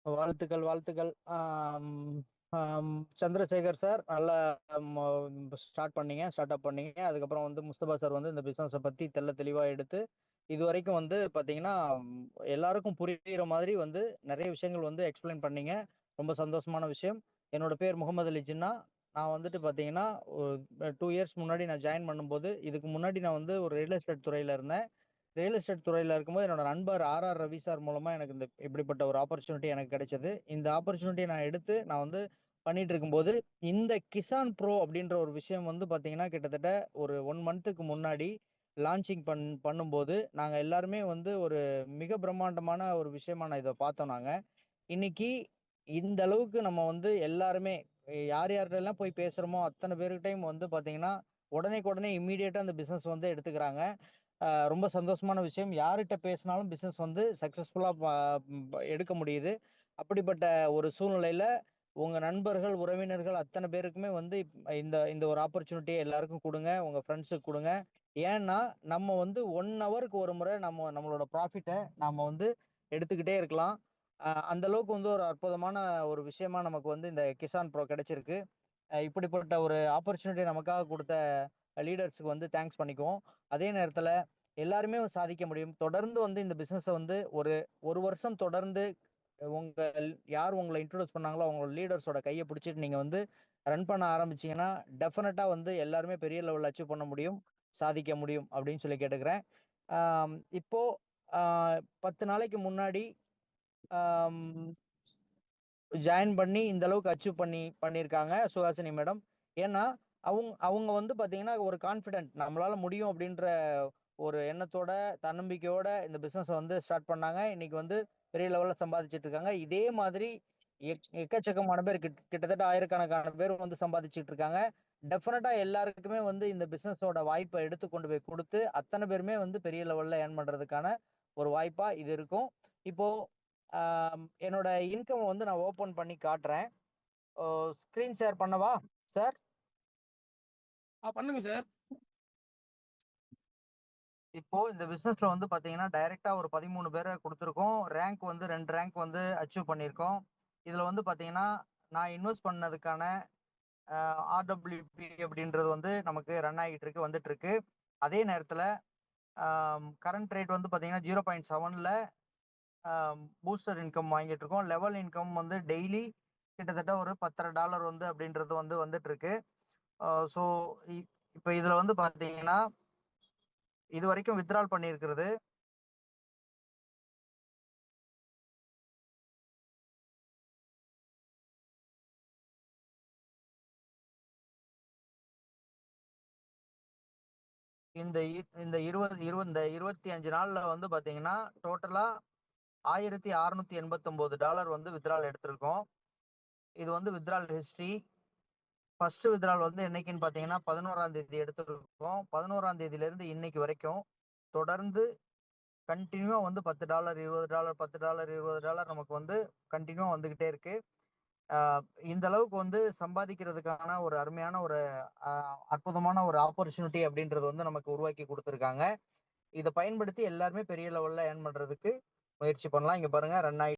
வாழ்த்துக்கள், வாழ்த்துக்கள். சந்திரசேகர் சார் நல்லா ஸ்டார்ட் அப் பண்ணீங்க. அதுக்கப்புறம் வந்து முஸ்தபா சார் வந்து இந்த பிசினஸை பத்தி தெளிவா எடுத்து இது வரைக்கும் வந்து பாத்தீங்கன்னா எல்லாருக்கும் புரியுற மாதிரி வந்து நிறைய விஷயங்கள் வந்து எக்ஸ்பிளைன் பண்ணீங்க. ரொம்ப சந்தோஷமான விஷயம். என்னோட பேர் முகமது அலி ஜின்னா. நான் வந்துட்டு பாத்தீங்கன்னா 2 இயர்ஸ் முன்னாடி நான் ஜாயின் பண்ணும்போது இதுக்கு முன்னாடி நான் வந்து ஒரு ரியல் எஸ்டேட் துறையில இருந்தேன். ரியல் எஸ்டேட் துறையில இருக்கும்போது என்னோட நண்பர் ஆர்ஆர் ரவி சார் மூலமா எனக்கு இப்படிப்பட்ட ஒரு ஆப்பர்ச்சுனிட்டி எனக்கு கிடைச்சது. இந்த ஆப்பர்ச்சுனிட்டியை நான் எடுத்து நான் வந்து பண்ணிட்டு இருக்கும்போது இந்த கிசான் ப்ரோ அப்படின்ற ஒரு விஷயம் வந்து பாத்தீங்கன்னா கிட்டத்தட்ட ஒரு 1 மந்த்துக்கு முன்னாடி லான்ச்சிங் பண்ணும்போது நாங்க எல்லாருமே வந்து ஒரு மிக பிரம்மாண்டமான ஒரு விஷயமா நான் இதை பார்த்தோம். நாங்க இன்னைக்கு இந்த அளவுக்கு நம்ம வந்து எல்லாருமே யார் யார்கிட்டலாம் போய் பேசுறோமோ அத்தனை பேருக்கிட்டையும் வந்து பாத்தீங்கன்னா உடனே இம்மீடியட்டா அந்த பிசினஸ் வந்து எடுத்துக்கிறாங்க. ரொம்ப சந்தோஷமான விஷயம். யார்கிட்ட பேசினாலும் பிசினஸ் வந்து சக்சஸ்ஃபுல்லா எடுக்க முடியுது. அப்படிப்பட்ட ஒரு சூழ்நிலையில உங்க நண்பர்கள், உறவினர்கள் அத்தனை பேருக்குமே வந்து இந்த இந்த ஒரு ஆப்பர்ச்சுனிட்டியை எல்லாருக்கும் கொடுங்க. உங்க ஃப்ரெண்ட்ஸுக்கு கொடுங்க. ஏன்னா நம்ம வந்து 1 ஹவருக்கு ஒரு முறை நம்மளோட ப்ராஃபிட்டை நாம வந்து எடுத்துக்கிட்டே இருக்கலாம். அந்த அளவுக்கு வந்து ஒரு அற்புதமான ஒரு விஷயமா நமக்கு வந்து இந்த கிசான் ப்ரோ கிடைச்சிருக்கு. இப்படிப்பட்ட ஒரு ஆப்பர்ச்சுனிட்டி நமக்காக கொடுத்த லீடர்ஸ்க்கு வந்து தேங்க்ஸ் பண்ணிக்குவோம். அதே நேரத்துல எல்லாருமே சாதிக்க முடியும். தொடர்ந்து வந்து இந்த பிசினஸை வந்து ஒரு வருஷம் தொடர்ந்து யார் உங்களை இன்ட்ரோடியூஸ் பண்ணாங்களோ அவங்களோட லீடர்ஸோட கையை பிடிச்சிட்டு நீங்க வந்து ரன் பண்ண ஆரம்பிச்சீங்கன்னா டெஃபினட்டா வந்து எல்லாருமே பெரிய லெவல்ல அச்சீவ் பண்ண முடியும், சாதிக்க முடியும் அப்படின்னு சொல்லி கேட்டுக்கிறேன். இப்போ 10 நாளைக்கு முன்னாடி ஜாயின் பண்ணி இந்த அளவுக்கு அச்சீவ் பண்ணியிருக்காங்க சுஹாசினி மேடம். ஏன்னா அவங்க வந்து பாத்தீங்கன்னா ஒரு கான்ஃபிடென்ட் நம்மளால முடியும் அப்படின்ற ஒரு எண்ணத்தோட தன்னம்பிக்கையோட இந்த பிசினஸ் வந்து ஸ்டார்ட் பண்ணாங்க. இன்னைக்கு வந்து பெரிய லெவல்ல சம்பாதிச்சிட்டு இருக்காங்க. இதே மாதிரி எக்கச்சக்கமான பேர் கிட்டத்தட்ட ஆயிரக்கணக்கான பேர் வந்து சம்பாதிச்சிட்டு இருக்காங்க. டெஃபினட்டா எல்லாருக்குமே வந்து இந்த பிசினஸோட வாய்ப்பை எடுத்து கொண்டு போய் கொடுத்து அத்தனை பேருமே வந்து பெரிய லெவல்ல ஏர்ன் பண்றதுக்கான ஒரு வாய்ப்பா இது இருக்கும். இப்போ என்னோட இன்கம் வந்து நான் ஓபன் பண்ணி காட்டுறேன். ஸ்கிரீன் ஷேர் பண்ணவா சார்? பண்ணுங்க சார். இப்போ இந்த பிசினஸ்ல வந்து பாத்தீங்கன்னா டைரக்டா ஒரு 13 பேரை கொடுத்துருக்கோம். ரேங்க் வந்து 2 ரேங்க் வந்து அச்சீவ் பண்ணியிருக்கோம். இதுல வந்து பாத்தீங்கன்னா நான் இன்வெஸ்ட் பண்ணதுக்கான ஆர்டபிள்யூபி அப்படின்றது வந்து நமக்கு ரன் ஆகிட்டு இருக்கு, வந்துட்டு இருக்கு. அதே நேரத்துல கரண்ட் ரேட் வந்து பாத்தீங்கன்னா 0.7ல பூஸ்டர் இன்கம் வாங்கிட்டு இருக்கோம். லெவல் இன்கம் வந்து டெய்லி கிட்டத்தட்ட ஒரு $10 வந்து அப்படின்றது வந்து வந்துட்டு இருக்கு. ஸோ இப்போ இதுல வந்து பாத்தீங்கன்னா இது வரைக்கும் வித்ட்ரால் பண்ணியிருக்கிறது இந்த 25 நாள்ல வந்து பாத்தீங்கன்னா டோட்டலா $1689 வந்து வித்ட்ரால் எடுத்திருக்கோம். இது வந்து வித்ட்ரால் ஹிஸ்டரி. ஃபர்ஸ்ட் வித்ட்ரால் வந்து என்னைக்குன்னு பாத்தீங்கன்னா 11ஆம் தேதி எடுத்திருக்கோம். 11ஆம் தேதியில இருந்து இன்னைக்கு வரைக்கும் தொடர்ந்து கண்டினியூவா வந்து $10, $20, $10, $20 நமக்கு வந்து கண்டினியூவா வந்துகிட்டே இருக்கு. இந்த அளவுக்கு வந்து சம்பாதிக்கிறதுக்கான ஒரு அருமையான ஒரு அற்புதமான ஒரு ஆப்பர்ச்சுனிட்டி அப்படின்றது வந்து நமக்கு உருவாக்கி கொடுத்துருக்காங்க. இதை பயன்படுத்தி எல்லாருமே பெரிய லெவல்ல ஏர்ன் பண்றதுக்கு முயற்சி பண்ணலாம். இங்க பாருங்க ரன் ஆகி